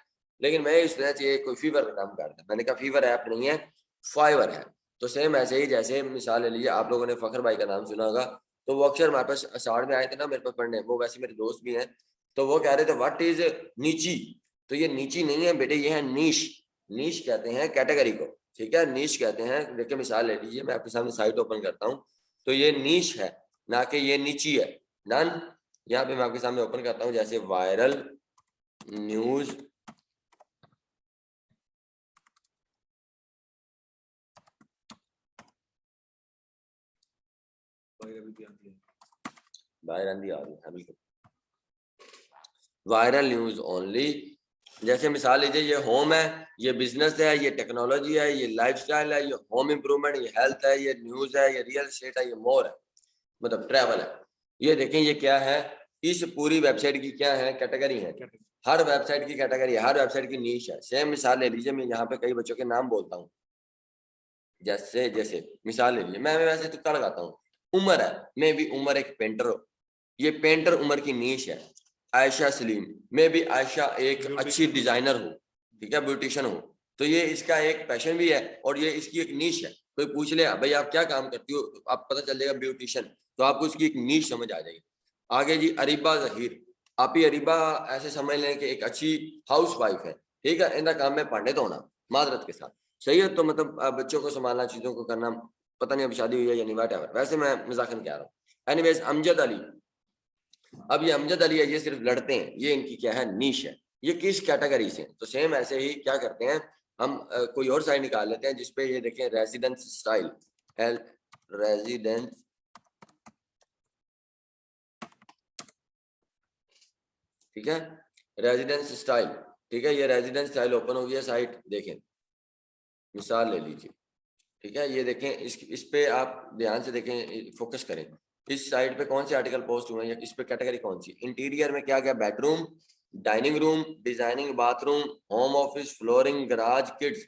लेकिन मैं इस तरह से कोई फीवर का काम करता। मैंने कहा फीवर ऐप नहीं है, फाइबर है। तो सेम ऐसे ही जैसे मिसाल ले लीजिए आप लोगों ने फखर भाई का नाम सुना होगा, तो वो अक्सर हमारे पास असाड़ में आए थे ना मेरे पास पढ़ने, वो वैसे मेरे दोस्त भी हैं। तो वो कह रहे थे व्हाट इज नीची, तो ये नीची नहीं है बेटे, ये है नीश। नीश कहते हैं कैटेगरी को, ठीक है, नीश कहते हैं। देखिए मिसाल ले लीजिए, मैं आपके सामने साइट ओपन करता हूँ, तो ये नीश है ना कि ये नीची है। डन, यहाँ पे मैं आपके सामने ओपन करता हूँ जैसे वायरल न्यूज भाई अभी ध्यान दिया बाहर आंधी आ रही है बिल्कुल। वायरल न्यूज ओनली, जैसे मिसाल लीजिए ये होम है, ये बिजनेस है, ये टेक्नोलॉजी है, ये लाइफस्टाइल है, ये होम इंप्रूवमेंट, ये हेल्थ है, ये न्यूज है, ये रियल एस्टेट है, ये मोर है, मतलब ट्रैवल है। ये देखें ये क्या है, इस पूरी वेबसाइट की क्या है, कैटेगरी है। हर वेबसाइट की कैटेगरी है, हर वेबसाइट की नीश है। सेम मिसाल ले लीजिए, मैं यहाँ पे कई बच्चों के नाम बोलता हूँ, जैसे जैसे मिसाल ले लीजिए, मैं वैसे तुक्का लगाता हूँ। उमर है, मैं भी उमर एक पेंटर हो, ये पेंटर उमर की नीश है। आयशा सलीम, मैं भी आयशा एक अच्छी डिजाइनर हूँ, ठीक है, ब्यूटिशियन हूँ। तो ये इसका एक पैशन भी है और ये इसकी एक नीश है। कोई पूछ ले भाई आप क्या काम करती हो, आप पता चल जाएगा ब्यूटिशियन, तो आपको इसकी एक नीश समझ आ जाएगी। आगे जी अरीबा जहीर, आप ही अरीबा ऐसे समझ लें कि एक अच्छी हाउस वाइफ है, ठीक है, इनका काम है पंडित होना माजरत के साथ, सही है। तो मतलब बच्चों को संभालना, चीजों को करना, पता नहीं अब शादी हुई है या नहीं, व्हाटएवर, वैसे मैं मजाकन कह रहा हूँ। एनीवेज अमजद अली, अब ये अमजद अली है, ये सिर्फ लड़ते हैं, ये इनकी क्या है, नीश है। ये किस कैटेगरी से, तो सेम ऐसे ही क्या करते हैं हम, कोई और साइड निकाल लेते हैं जिसपे ये देखें रेजिडेंस स्टाइल, रेजिडेंस, ठीक है, रेजिडेंस स्टाइल, ठीक है। ये रेजिडेंस स्टाइल ओपन हो गया साइट, देखें मिसाल ले लीजिए, ठीक है। ये देखें इस पे आप ध्यान से देखें, फोकस करें, इस साइट पे कौन से आर्टिकल पोस्ट हुए हैं, इस पे कैटेगरी कौन सी। इंटीरियर में क्या क्या, bedroom, dining room, designing bathroom, home office, flooring, garage, kids,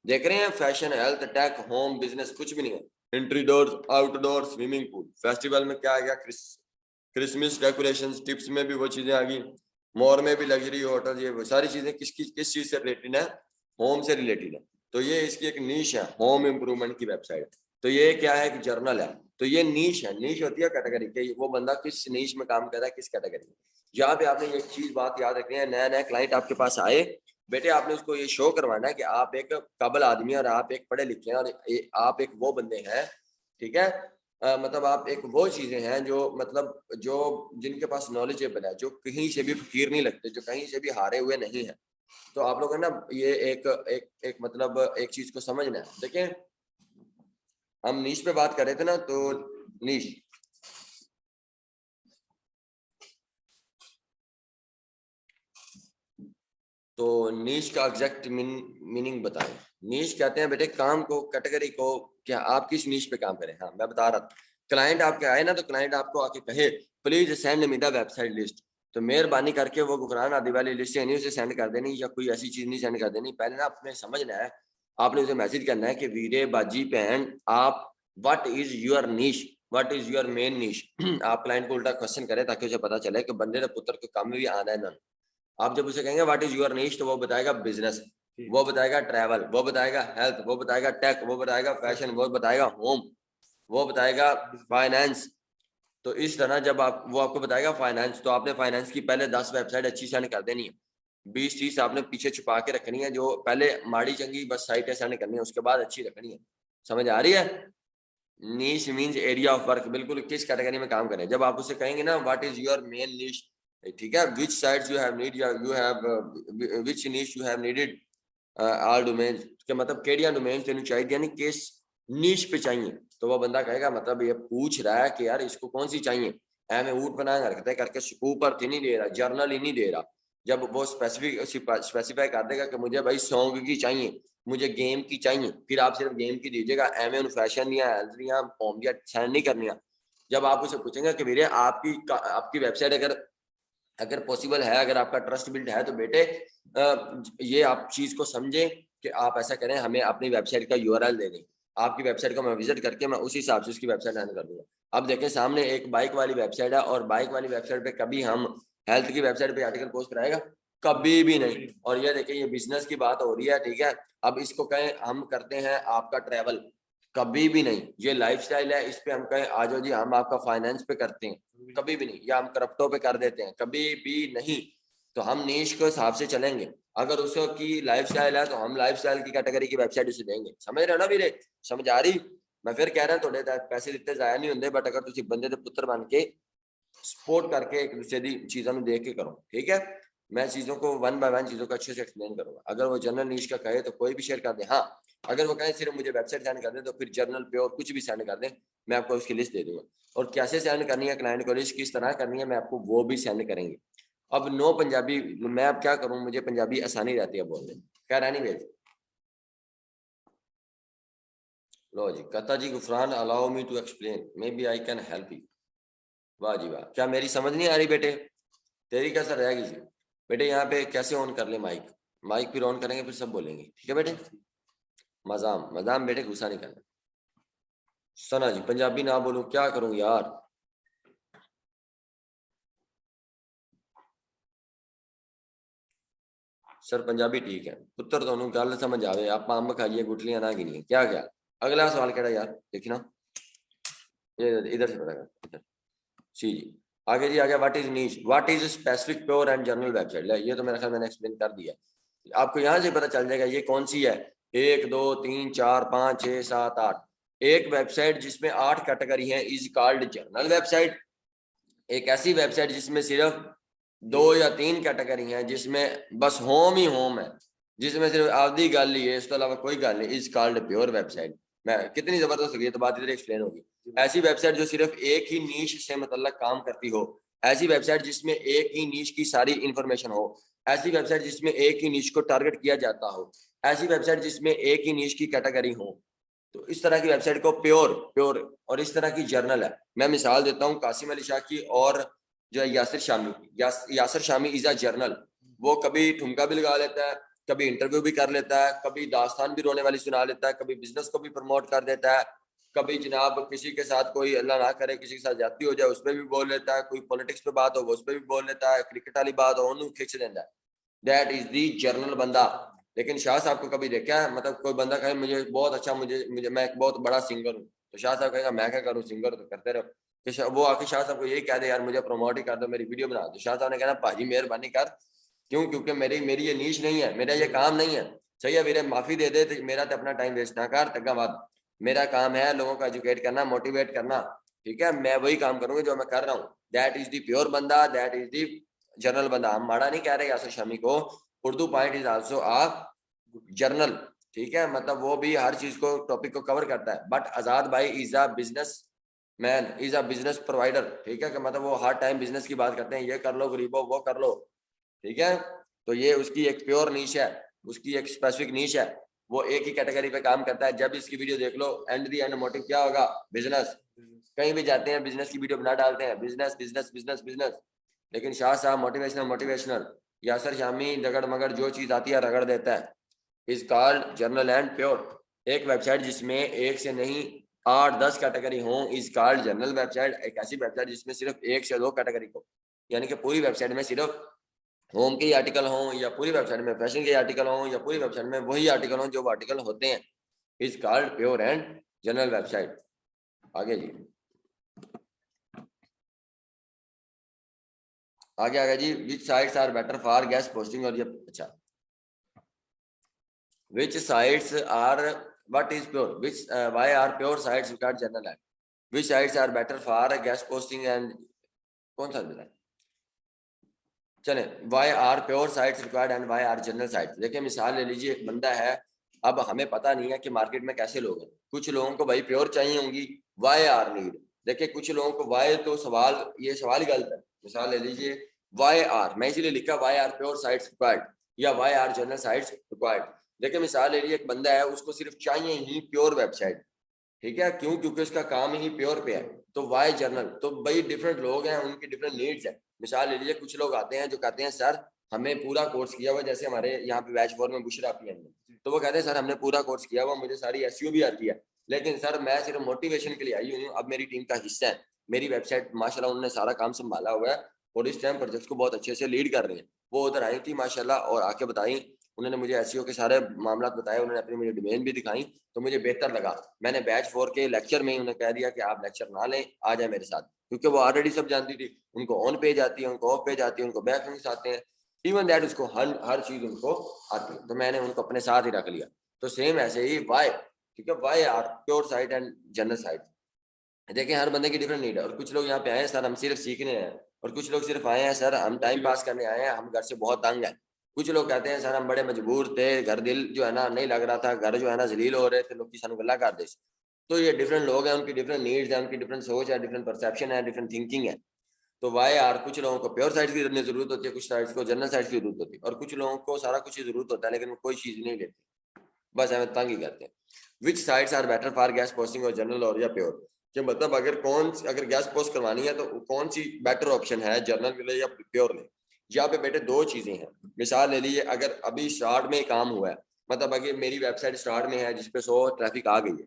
देख रहे हैं, fashion, health, tech, home, business, कुछ भी नहीं है। Interior, outdoor, swimming pool, festival में क्या आ गया, क्रिसमस डेकोरेशन, टिप्स में भी वो चीजें आ गई, मोर में भी लग्जरी होटल, ये सारी चीजें किस चीज से रिलेटेड है, होम से रिलेटेड है। तो ये इसकी एक नीश है, होम इंप्रूवमेंट की वेबसाइट। तो ये क्या है, एक जर्नल है। तो ये नीश है, नीश होती है कैटेगरी के, वो बंदा किस नीश में काम कर रहा है, किस कैटेगरी में। यहाँ पे आपने एक चीज बात याद रखनी है, नया नया क्लाइंट आपके पास आए बेटे, आपने उसको ये शो करवाना है कि आप एक काबिल आदमी हैं और आप एक पढ़े लिखे हैं और आप एक वो बंदे हैं, ठीक है, मतलब आप एक वो चीजें हैं जो मतलब जो जिनके पास नॉलेजेबल है, जो कहीं से भी फकीर नहीं लगते, जो कहीं से भी हारे हुए नहीं है। तो आप लोग है ना, ये एक मतलब एक चीज को समझना है। देखिए हम नीश पे बात कर रहे थे ना, तो नीश, तो नीश का एग्जैक्ट मीनिंग बताएं। नीश कहते हैं बेटे काम को, कैटेगरी को, क्या आप किस नीश पे काम करें। हाँ मैं बता रहा था, क्लाइंट आपके आए ना, तो क्लाइंट आपको आके कहे please send me the website list, तो मेहरबानी करके वो गुफरान आदि वाली लिस्ट नहीं उसे सेंड कर देनी, या कोई ऐसी चीज नहीं सेंड कर देनी। पहले ना आपने समझना है, आपने उसे मैसेज करना है कि वीरे बाजी बहन आप, what is your niche, what is your main niche. आप क्लाइंट को उल्टा क्वेश्चन करें ताकि उसे पता चले कि बंदे ने पुत्र को काम में भी आना है ना। आप जब उसे कहेंगे व्हाट इज योर नीश, तो वो बताएगा बिजनेस, वो बताएगा ट्रैवल, वो बताएगा हेल्थ, वो बताएगा टेक, वो बताएगा फैशन, वो बताएगा होम, वो बताएगा फाइनेंस। तो इस तरह जब आप, वो आपको बताएगा फाइनेंस, तो आपने फाइनेंस की पहले 10 वेबसाइट अच्छी सेंड कर देनी है, 20-30 आपने पीछे छुपा के रखनी है, जो पहले माड़ी चंगी बस साइट सेंड करनी है, उसके बाद अच्छी रखनी है। समझ आ रही है। नीश मींस एरिया ऑफ वर्क, बिल्कुल किस कैटेगरी में काम करें। जब आप उसे कहेंगे ना what is your main niche, ठीक है, which sites you have need, you have which niche you have needed all domain, के मतलब केड़ियां डोमेन तेन चाहिए, यानी किस नीश पे चाहिए। तो वो बंदा कहेगा मतलब ये पूछ रहा है कि यार इसको कौन सी चाहिए, मैं ऊट बना रखते करके स्कूप ही नहीं दे रहा, जर्नल ही नहीं दे रहा। जब वो स्पेसिफाई कर देगा कि मुझे भाई सॉन्ग की चाहिए, मुझे गेम की चाहिए, फिर आप सिर्फ गेम की दीजिएगा, एम फैशन या हेल्थ या होम या सेंड नहीं करनी है। जब आप उसे पूछेंगे कि मेरे आपकी वेबसाइट अगर पॉसिबल है, अगर आपका ट्रस्ट बिल्ड है, तो बेटे ये आप चीज को समझें कि आप ऐसा करें, हमें अपनी वेबसाइट का यूआरएल दे दें, आपकी वेबसाइट को मैं विजिट करके मैं उसी हिसाब से उसकी वेबसाइट हैंडल कर दूंगा। अब देखें सामने एक बाइक वाली वेबसाइट है, और बाइक वाली वेबसाइट पे कभी हम हेल्थ की वेबसाइट पे आर्टिकल पोस्ट कराएगा, कभी भी नहीं। और ये देखिए ये बिजनेस की बात हो रही है, ठीक है, अब इसको कहें हम करते हैं आपका ट्रैवल, कभी भी नहीं। ये लाइफस्टाइल है, इस पे हम कहें आ जाओ जी हम आपका फाइनेंस पे करते हैं, कभी भी नहीं। या हम क्रिप्टो पे कर देते हैं, कभी भी नहीं। तो हम नीश के हिसाब से चलेंगे, अगर उसकी लाइफस्टाइल है तो हम लाइफस्टाइल की कैटेगरी की वेबसाइट उसे देंगे। समझ रहे हो ना वीरे, समझ आ रही। मैं फिर कह रहा थोड़े पैसे दिते जाया नहीं होंगे, बट अगर तुम बंदे के पुत्र बन के सपोर्ट करके एक दूसरे की चीज़ों में देख के करो, ठीक है। मैं चीज़ों को वन बाय वन चीज़ों को अच्छे से एक्सप्लेन करूँगा। अगर वो जनरल नीश का कहे तो कोई भी शेयर कर दे, हाँ अगर वो कहे सिर्फ मुझे वेबसाइट सेंड कर दे तो फिर जर्नल पे और कुछ भी सेंड कर दे, मैं आपको उसकी लिस्ट दे दूंगा। और कैसे सेंड करनी है क्लाइंट को लिस्ट, किस तरह करनी है, मैं आपको वो भी सेंड करेंगे। अब नो पंजाबी, मैं अब क्या करूँ, मुझे पंजाबी आसानी रहती है बोलने। खैर एनीवेज, लो जी, कता जी Gufran allow me to explain, maybe I can help you. वाह जी वाह, क्या मेरी समझ नहीं आ रही बेटे? तेरी कैसा रहेगी जी? बेटे यहाँ पे कैसे ऑन कर ले माइक, माइक फिर ऑन करेंगे फिर सब बोलेंगे, ठीक है बेटे? मजाम मजाम बेटे, गुस्सा नहीं करना। सना जी पंजाबी ना बोलूं क्या करूं यार? सर पंजाबी ठीक है पुत्र, ਤੁਹਾਨੂੰ ਗੱਲ समझ आवे, आप अंब खाइए गुठलियां ना गिनिए, क्या क्या? अगला सवाल केड़ा यार, देखना ये इधर से पता कर, इधर सी जी। आगे जी आगे, what is niche, what is specific pure and general website? ये तो मेरा ख्याल मैंने एक्सप्लेन कर दिया, आपको यहाँ से पता चल जाएगा ये कौन सी है। 1 2 3 4 5 6 7 8, एक वेबसाइट जिसमें 8 कैटेगरी है इज कॉल्ड जनरल वेबसाइट। एक ऐसी वेबसाइट जिसमें सिर्फ 2 या 3 कैटेगरी हैं, जिसमें बस होम ही होम है, जिसमें सिर्फ आदि गल ही है, इस तो अलावा कोई गल नहीं, इज कॉल्ड प्योर वेबसाइट। मैं कितनी जबरदस्त होगी तो बात इधर एक्सप्लेन होगी। ऐसी वेबसाइट जो सिर्फ एक ही नीश से मतलब काम करती हो, ऐसी वेबसाइट जिसमें एक ही नीश की सारी इंफॉर्मेशन हो, ऐसी वेबसाइट जिसमें एक ही नीश को टारगेट किया जाता हो, ऐसी वेबसाइट जिसमें एक ही नीश की कैटेगरी हो, तो इस तरह की वेबसाइट को प्योर प्योर। और इस तरह की जर्नल है। मैं मिसाल देता हूँ कासिम अली शाह की और जो है यासिर शामी की। Yasir Shami is a journal, वो कभी ठुमका भी लगा लेता है, कभी इंटरव्यू भी कर लेता है, कभी दास्तान भी रोने वाली सुना लेता है, कभी बिजनेस को भी प्रमोट कर देता है, कभी जनाब किसी के साथ कोई अल्लाह ना करे किसी के साथ जाती हो जाए उस पर भी बोल लेता है, कोई पॉलिटिक्स पे बात हो वो उस पर भी बोल लेता है, क्रिकेट वाली बात हो उन्होंने खींच देता है। दैट इज दी जर्नल बंदा। लेकिन शाह साहब को कभी देखा है, मतलब कोई बंदा कहे मुझे बहुत अच्छा, मुझे मुझे मैं एक बहुत बड़ा सिंगर हूँ, तो शाह साहब कहेगा मैं क्या करूँ, सिंगर तो करते रहो। कि वो आके शाह साहब को यही कह दे यार मुझे प्रमोट ही कर दो, मेरी वीडियो बना दो, शाह साहब ने कहना भाजी मेहरबानी कर, क्यों? क्योंकि मेरी मेरी ये नीश नहीं है, मेरा ये काम नहीं है। सही है वीरे, माफी दे दे, मेरा तो अपना टाइम वेस्ट ना कर तग्गा बात। मेरा काम है लोगों को एजुकेट करना, मोटिवेट करना, ठीक है? मैं वही काम करूंगा जो मैं कर रहा हूँ। दैट इज द प्योर बंदा, दैट इज द जनरल बंदा। हम माड़ा नहीं कह रहे यासिर शमी को, Urdu point is also a general, ठीक है? मतलब वो भी हर चीज को टॉपिक को कवर करता है। बट आजाद भाई is a business man, is a business provider, ठीक है? कि मतलब वो हर टाइम बिजनेस की बात करते हैं, ये कर लो गरीबों वो कर लो, ठीक है? तो ये उसकी एक प्योर नीश है, उसकी एक स्पेसिफिक नीश है, वो एक ही कैटेगरी पे काम करता है। जब इसकी वीडियो देख लो एंड दी एंड मोटिव क्या होगा, बिजनेस। कहीं भी जाते हैं बिजनेस की वीडियो बना डालते हैं, बिजनेस बिजनेस बिजनेस बिजनेस। लेकिन शाह साहब मोटिवेशनल मोटिवेशनल, यासर शामी दगड़ मगड़ जो चीज आती है रगड़ देता है। Is called journal and pure. एक वेबसाइट जिसमें एक से नहीं 8-10 कैटेगरी हो इज कॉल्ड जर्नल वेबसाइट। एक ऐसी वेबसाइट जिसमें सिर्फ 1 से 2 कैटेगरी हो, यानी कि पूरी वेबसाइट में सिर्फ होम के आर्टिकल हों, या पूरी वेबसाइट में फैशन के आर्टिकल हों, या पूरी वेबसाइट में वही आर्टिकल हों जो आर्टिकल होते हैं, is called pure and general website. आगे जी, आगे आगे जी, which sites are better for guest posting? और ये अच्छा, which sites are, what is pure, which why are pure sites required general ad, which sites are better for guest posting and कौन सा दिला चले, why are pure sites required and why are general sites? देखिए मिसाल ले लीजिए, एक बंदा है, अब हमें पता नहीं है कि मार्केट में कैसे लोग हैं, कुछ लोगों को भाई प्योर चाहिए होंगी, why are need। देखिए कुछ लोगों को why, तो सवाल ये सवाल ही गलत है। मिसाल ले लीजिए why are, मैं इसीलिए लिखा why are pure sites required या why are general sites required। देखिए मिसाल ले लीजिए, एक बंदा है उसको सिर्फ चाहिए ही प्योर वेबसाइट, ठीक है? क्यों? क्योंकि उसका काम ही प्योर पे है, तो वाई जर्नल। तो भाई डिफरेंट लोग हैं, उनकी डिफरेंट नीड्स है। मिसाल ले लीजिए, कुछ लोग आते हैं जो कहते हैं सर हमें पूरा कोर्स किया हुआ, जैसे हमारे यहाँ पे बैच 4 में बुशरा आती है, तो वो कहते हैं सर हमने पूरा कोर्स किया हुआ, मुझे सारी एसईओ भी आती है, लेकिन सर मैं सिर्फ मोटिवेशन के लिए आई हूँ, अब मेरी टीम का हिस्सा है, मेरी वेबसाइट माशाल्लाह उन्होंने सारा काम संभाला हुआ है और इस टाइम प्रोजेक्ट को बहुत अच्छे से लीड कर रहे हैं। वो उधर आई थी माशाल्लाह और आके बताई, उन्होंने मुझे एसईओ के सारे मामला बताए, उन्होंने अपनी मुझे डोमेन भी दिखाई, तो मुझे बेहतर लगा। मैंने बैच 4 के लेक्चर में ही उन्हें कह दिया कि आप लेक्चर ना लें, आ जाए मेरे साथ, क्योंकि वो ऑलरेडी सब जानती थी, उनको ऑन पेज आती है, उनको ऑफ पेज आती है, उनको बैक लिंक्स आते हैं, इवन दैट उसको हर चीज उनको आती है, तो मैंने उनको अपने साथ ही रख लिया। तो सेम ऐसे ही वाई, ठीक है, why are pure site and general site. देखिए हर बंदे की डिफरेंट नीड है, और कुछ लोग यहाँ पे आए सर हम सिर्फ सीखने हैं, और कुछ लोग सिर्फ आए हैं सर हम टाइम पास करने आए हैं, हम घर से बहुत तंग हैं। कुछ लोग कहते हैं सर हम बड़े मजबूर थे, घर दिल जो है ना नहीं लग रहा था, घर जो है ना जलील हो रहे थे, लोग सानू गल्ला कर दे। तो ये डिफरेंट लोग हैं, उनकी डिफरेंट नीड्स है, उनकी डिफरेंट सोच है, डिफरेंट परसेप्शन है, डिफरेंट थिंकिंग है। तो वाई आर कुछ लोगों को प्योर साइट्स की जरूरत होती है, कुछ साइट्स को जनरल साइट्स की जरूरत होती है, और कुछ लोगों को सारा कुछ ही जरूरत होता है लेकिन वो कोई चीज नहीं लेते, बस हमें तंग ही करते हैं। Which sites are better for guest posting और जनरल और या प्योर, कि मतलब अगर गैस पोस्ट करवानी है तो कौन सी बेटर ऑप्शन है, जनरल ले या प्योर ले। यहाँ पे बेटे दो चीजें हैं। मिसाल ले लीजिए, अगर अभी स्टार्ट में काम हुआ है, मतलब अगर मेरी वेबसाइट स्टार्ट में है जिसपे 100 ट्रैफिक आ गई है,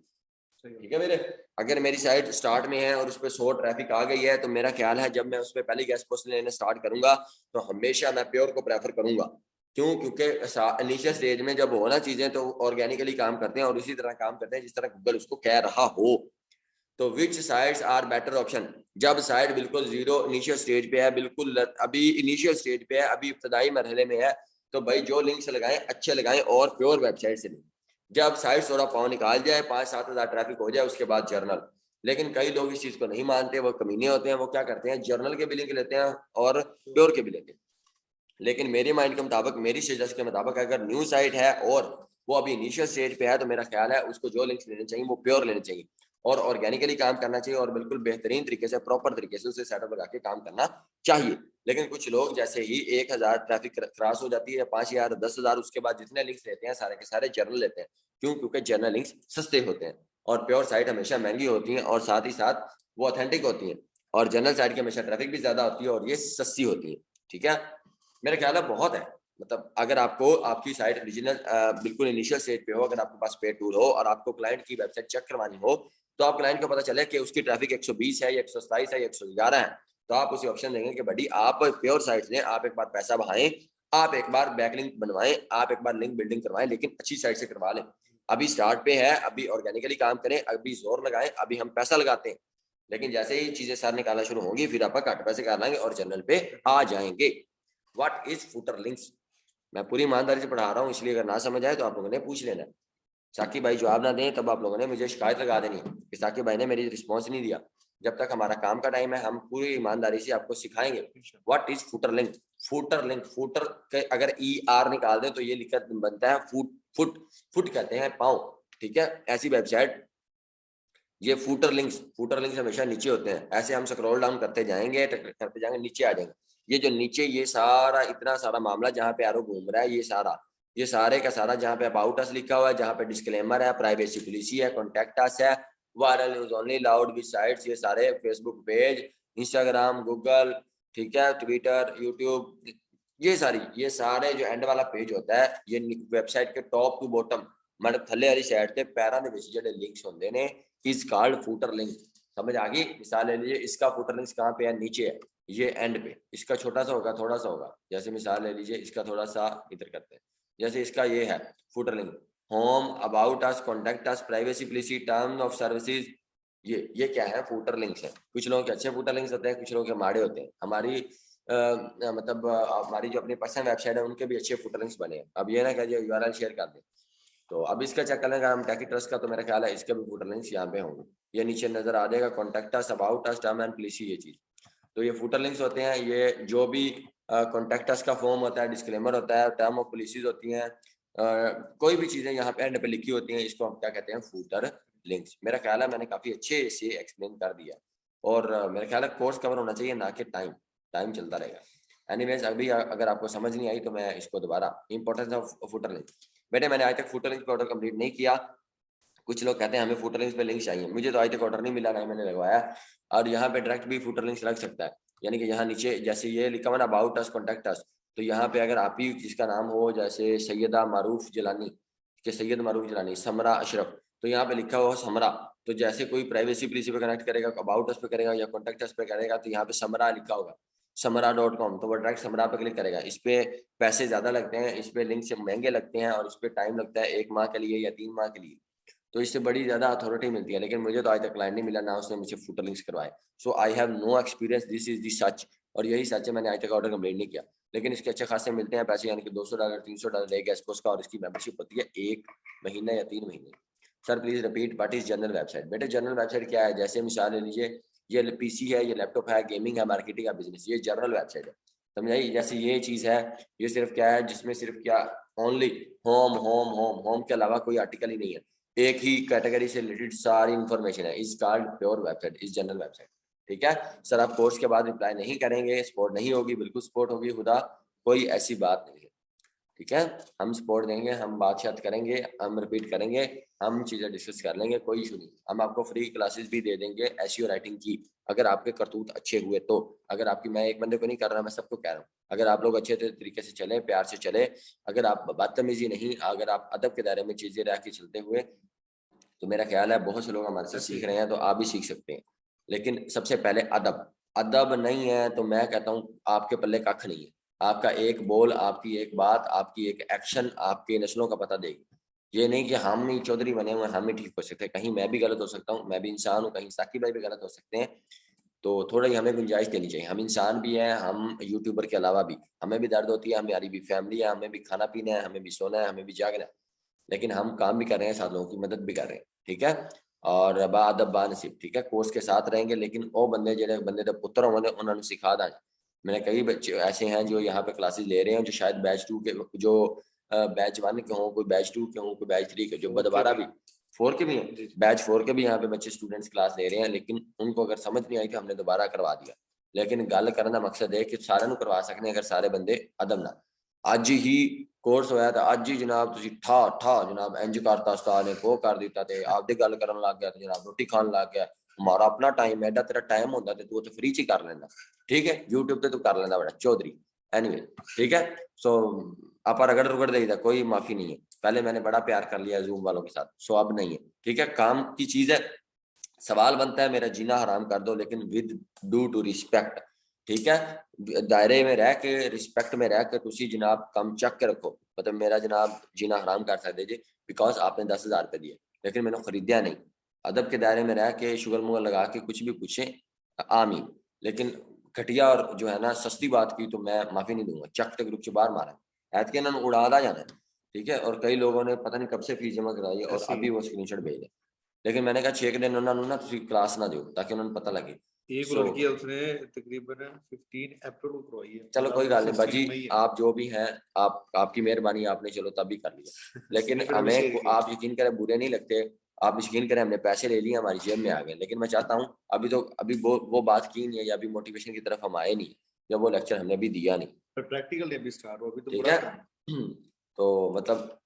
ठीक है मेरे, अगर मेरी साइट स्टार्ट में है और उस पर 100 ट्रैफिक आ गई है, तो मेरा ख्याल है जब मैं उस पर पहली गैस पोस्ट लेने स्टार्ट करूंगा तो हमेशा मैं प्योर को प्रेफर करूंगा। क्यों? क्योंकि इनिशियल स्टेज में जब हो ना चीजें तो ऑर्गेनिकली काम करते हैं और उसी तरह काम करते हैं जिस तरह गूगल उसको कह रहा हो। तो विच साइट्स आर बेटर ऑप्शन, जब साइट बिल्कुल जीरो इनिशियल स्टेज पे है, बिल्कुल अभी इनिशियल स्टेज पे है, अभी इब्तदाई मरहले में है, तो भाई जो लिंक्स लगाएं अच्छे लगाएं और प्योर वेबसाइट से लें। जब साइट थोड़ा पाँव निकाल जाए, 5-7 हज़ार ट्रैफिक हो जाए, उसके बाद जर्नल। लेकिन कई लोग इस चीज को नहीं मानते, वो कमीने होते हैं, वो क्या करते हैं जर्नल के भी लिंक लेते हैं और प्योर के भी लेते हैं। लेकिन मेरे माइंड के मुताबिक, मेरी सजेस्ट के मुताबिक, अगर न्यू साइट है और वो अभी इनिशियल स्टेज पे है तो मेरा ख्याल है उसको जो लिंक्स लेने चाहिए वो प्योर लेने चाहिए और ऑर्गेनिकली काम करना चाहिए और बिल्कुल बेहतरीन तरीके से प्रॉपर तरीके से उसे सेटअप लगा के काम करना चाहिए। लेकिन कुछ लोग जैसे ही 1000 ट्रैफिक क्रॉस हो जाती है, 5000 10,000, उसके बाद जितने लिंक्स लेते हैं सारे के सारे जर्नल लेते हैं। क्यों? क्योंकि जर्नल लिंक्स सस्ते होते हैं और प्योर साइट हमेशा महंगी होती है और साथ ही साथ वो ऑथेंटिक होती है और जनरल साइट की हमेशा ट्रैफिक भी ज्यादा होती है और ये सस्ती होती है। ठीक है, मेरे ख्याल है बहुत है। मतलब अगर आपको आपकी साइट ओरिजिनल बिल्कुल इनिशियल स्टेज पे हो, अगर आपके पास पेड टूल हो और आपको क्लाइंट की वेबसाइट चेक करवानी हो, तो आप क्लाइंट को पता चले कि उसकी ट्रैफिक 120 है या 127 है या 111 है, तो आप उसे ऑप्शन देंगे कि बड़ी आप प्योर साइट लें, आप एक बार पैसा बहाएं, आप एक बार बैकलिंक बनवाएं, आप एक बार लिंक बिल्डिंग करवाएं, लेकिन अच्छी साइट से करवा लें। अभी स्टार्ट पे है, अभी ऑर्गेनिकली काम करें, अभी जोर लगाएं, अभी हम पैसा लगाते हैं, लेकिन जैसे ही चीजें सार निकालना शुरू होंगी फिर आप घट पैसे कर लेंगे और जनरल पे आ जाएंगे। What is footer links? मैं पूरी ईमानदारी से पढ़ा रहा हूँ, इसलिए अगर ना समझ आए तो आप लोगों ने पूछ लेना। साकिब भाई जवाब ना दें तब आप लोगों ने मुझे शिकायत लगा देनी है कि साकिब भाई ने मेरी रिस्पॉन्स नहीं दिया। जब तक हमारा काम का टाइम है हम पूरी ईमानदारी से आपको सिखाएंगे what is footer link. Footer link, footer के अगर ER निकाल दें तो ये लिखा बनता है फुट, फुट फुट कहते हैं पाँव। ठीक है, ऐसी वेबसाइट ये फुटर लिंक्स हमेशा नीचे होते हैं। ऐसे हम स्क्रॉल डाउन करते जाएंगे नीचे आ जाएंगे। ये जो नीचे ये सारा इतना सारा मामला जहाँ पे एरो घूम रहा है, ये सारे का सारा जहाँ पे अबाउट अस लिखा हुआ है, जहाँ पे डिस्क्लेमर है, प्राइवेसी पॉलिसी है, कॉन्टेक्ट अस है, viral news only, loud with sites, ये सारे फेसबुक पेज, इंस्टाग्राम, गूगल, ठीक है, ट्विटर, यूट्यूब, ये सारे जो एंड वाला पेज होता है, ये वेबसाइट के टॉप टू बॉटम मतलब थले वाली साइड ते पैरा दे विच जेडे लिंक्स होंदे ने इज कॉल्ड फुटर लिंक। समझ आ गई? मिसाल ले लीजिए, इसका फुटर लिंक्स कहाँ पे है? नीचे है, ये एंड पे, इसका छोटा सा होगा, थोड़ा सा होगा। जैसे मिसाल ले लीजिए, इसका थोड़ा सा इधर करते हैं, जैसे इसका ये है footer link, home, about us, contact us, privacy policy, terms of services, ये क्या है? फुटर लिंक्स है। कुछ लोगों के अच्छे फुटर लिंक्स होते हैं, कुछ लोगों के माड़े होते हैं। हमारी हमारी जो अपनी पर्सनल वेबसाइट है उनके भी अच्छे फुटर लिंक्स बने हैं। अब ये ना कहिए URL शेयर कर दें, तो अब इसका चेक करेंगे हम टेकी ट्रस्ट का, तो मेरा ख्याल है इसके भी फुटर लिंक्स यहाँ पे होंगे। ये नीचे नजर आ जाएगा, contact us, about us, term and policy, ये चीज। तो ये फुटर लिंक्स होते हैं। ये जो भी कॉन्टेक्ट अस का फॉर्म होता है, डिस्क्लेमर होता है, टर्म ऑफ पॉलिसीज होती हैं, कोई भी चीजें यहाँ पे एंड पे लिखी होती हैं, इसको हम क्या कहते हैं? Footer links. मेरा ख्याल है मैंने काफी अच्छे से एक्सप्लेन कर दिया और मेरा ख्याल है कोर्स कवर होना चाहिए, ना कि टाइम चलता रहेगा। एनीवेज, अभी अगर आपको समझ नहीं आई तो मैं इसको दोबारा, इंपॉर्टेंस ऑफ फुटर लिंक। बेटे मैंने आज तक फुटर लिंक पे ऑर्डर कंप्लीट नहीं किया। कुछ लोग कहते हैं हमें फुटर लिंक्स पे लिंक चाहिए, मुझे तो आज तक ऑर्डर नहीं मिला, ना मैंने लगवाया। और यहाँ पे डायरेक्ट भी फुटर लिंक्स लग सकता है, यानी कि यहाँ नीचे जैसे ये लिखा हुआ ना अबाउट अस, कॉन्टेक्ट अस, तो यहाँ पे अगर आप ही जिसका नाम हो, जैसे सैयदा मारूफ जलानी के सैयद मारूफ जलानी, समरा अशरफ, तो यहाँ पे लिखा हुआ समरा, तो जैसे कोई प्राइवेसी पॉलिसी पे कनेक्ट करेगा, अबाउट अस पे करेगा या कॉन्टेक्ट अस पे करेगा, तो यहाँ पे समरा लिखा होगा, समरा.com, तो वो डायरेक्ट समरा पे क्लिक करेगा। इस पे पैसे ज्यादा लगते हैं, इस पे लिंक से महंगे लगते हैं और इस पे टाइम लगता है 1 माह के लिए या 3 माह के लिए, तो इससे बड़ी ज्यादा अथॉरिटी मिलती है। लेकिन मुझे तो आज तक क्लाइंट नहीं मिला, ना उसने मुझे फुटर लिंक्स करवाए। So I have no experience, this is the सच, और यही सच है, मैंने आज तक ऑर्डर कंप्लीट नहीं किया। लेकिन इसके अच्छे खासे मिलते हैं पैसे, यानी कि $200 $300 एक गैसपोस का, और इसकी मेंबरशिप होती है 1 महीना या 3 महीने। Sir please repeat what is general website. बेटे जनरल वेबसाइट क्या है? जैसे मिसाल ले लीजिए, ये पीसी है, ये लैपटॉप है, गेमिंग है, मार्केटिंग है, बिजनेस, ये जनरल वेबसाइट है, समझाइए। जैसे ये चीज है, ये सिर्फ क्या है, जिसमें सिर्फ क्या only home home home home के अलावा कोई आर्टिकल ही नहीं है, एक ही कैटेगरी से रिलेटेड सारी इंफॉर्मेशन है, is called pure website, is general website. ठीक है सर, आप कोर्स के बाद रिप्लाई नहीं करेंगे, सपोर्ट नहीं होगी, बिल्कुल सपोर्ट होगी खुदा, कोई ऐसी बात नहीं है। ठीक है, हम सपोर्ट देंगे, हम बातचीत करेंगे, हम रिपीट करेंगे, हम चीजें डिस्कस कर लेंगे, कोई इशू नहीं। हम आपको फ्री क्लासेस भी दे देंगे एसईओ राइटिंग की, अगर आपके करतूत अच्छे हुए तो। अगर आपकी, मैं एक बंदे को नहीं कर रहा, मैं सबको कह रहा हूँ, अगर आप लोग अच्छे तरीके से चले, प्यार से चले, अगर आप बदतमीजी नहीं, अगर आप अदब के दायरे में चीजें रह के चलते हुए, तो मेरा ख्याल है बहुत से लोग हमारे से सीख रहे हैं, तो आप भी सीख सकते हैं। लेकिन सबसे पहले अदब, अदब नहीं है तो मैं कहता हूँ आपके पल्ले कख नहीं है। आपका एक बोल, आपकी एक बात, आपकी एक एक्शन आपकी नस्लों का पता देगी। ये नहीं कि हम ही चौधरी बने हुए हम ही ठीक हो सकते हैं, कहीं मैं भी गलत हो सकता हूँ, मैं भी इंसान हूँ, कहीं साकिब भाई भी गलत हो सकते हैं, तो थोड़ा ही हमें गुंजाइश देनी चाहिए। हम इंसान भी हैं, हम यूट्यूबर के अलावा भी, हमें भी दर्द होती है, हमारी भी फैमिली है, हमें भी खाना पीना है, हमें भी सोना है, हमें भी जागना है, लेकिन हम काम भी कर रहे हैं, साथ लोगों की मदद भी कर रहे हैं। ठीक है, और बादब बानसीब, ठीक है, कोर्स के साथ रहेंगे, लेकिन वो बंदे जो बंदे दे पुत्र होंगे उन्होंने सिखा दा। मैंने कई बच्चे ऐसे हैं जो यहाँ पे क्लासेस ले रहे हैं, जो शायद बैच 2 के, जो बैच 1 के हों, कोई बैच 2 के हों, कोई बैच 3 के, जो दोबारा भी 4 के भी हैं, बैच 4 के भी यहाँ पे बच्चे स्टूडेंट्स क्लास ले रहे हैं, लेकिन उनको अगर समझ नहीं आई तो हमने दोबारा करवा दिया। लेकिन गल करने का मकसद है कि सारे करवा सकते, अगर सारे बंदे अदब ना। अज ही कोर्स होया तो अज ही जनाब तुसी ठा ठा जनाब इंज करता, उस्ताद ने वो कर दिता, ते आपदी गल करन लग गया, ते जनाब रोटी खान लग गया। हमारा अपना टाइम है, एडा तेरा टाइम होता ते तू तो फ्री च ही कर लेंदा। ठीक है, यूट्यूब पे तू कर लेंदा बड़ा चौधरी। एनीवे, ठीक है, सो आप रगड़ रुगड़ देईदा, कोई माफी नहीं है। पहले मैंने बड़ा प्यार कर लिया जूम वालों के साथ, सो अब नहीं है। ठीक है, काम की चीज है, सवाल बनता है मेरा जीना हराम कर दो, लेकिन विद डू टू रिस्पेक्ट। ठीक है, दायरे में रह के, रिस्पेक्ट में रह के तुसी जनाब कम चक के रखो, मतलब मेरा जनाब जीना हराम कर सकते जी, बिकॉज आपने 10,000 रुपये दिए, लेकिन मैंने खरीदा नहीं। अदब के दायरे में रह के शुगर मुगर लगा के कुछ भी पूछे आमीन, लेकिन घटिया और जो है ना सस्ती बात की तो मैं माफी नहीं दूंगा, चक के ग्रुप से बाहर मारा ऐत के इन्होंने उड़ादा जाना है। ठीक है, और कई लोगों ने पता नहीं कब से फीस जमा कराई है और अभी वो स्क्रीनशॉट भेज दें, लेकिन मैंने कहा 6 दिन उन्होंने ना क्लास ना दो ताकि उन्होंने पता लगे। एक So, लड़की है उसने तकरीबन 15 अप्रैल को करवाई है, चलो कोई गल नहीं 16 बाजी, मई है। आप जो भी हैं, आप आपकी मेहरबानी, आपने चलो तब भी कर लिया, लेकिन Screenshot भी share हमें किया। आप यकीन करें बुरे नहीं लगते, आप यकीन करें हमने पैसे ले लिए हमारी जेब में आ गए, लेकिन मैं चाहता हूँ अभी तो अभी वो बात की नहीं है, या अभी मोटिवेशन की तरफ हम आए नहीं, या वो लेक्चर हमने अभी दिया नहीं। पर प्रैक्टिकल ने भी स्टार्ट हो, अभी तो ठीक बुरा है, तो मतलब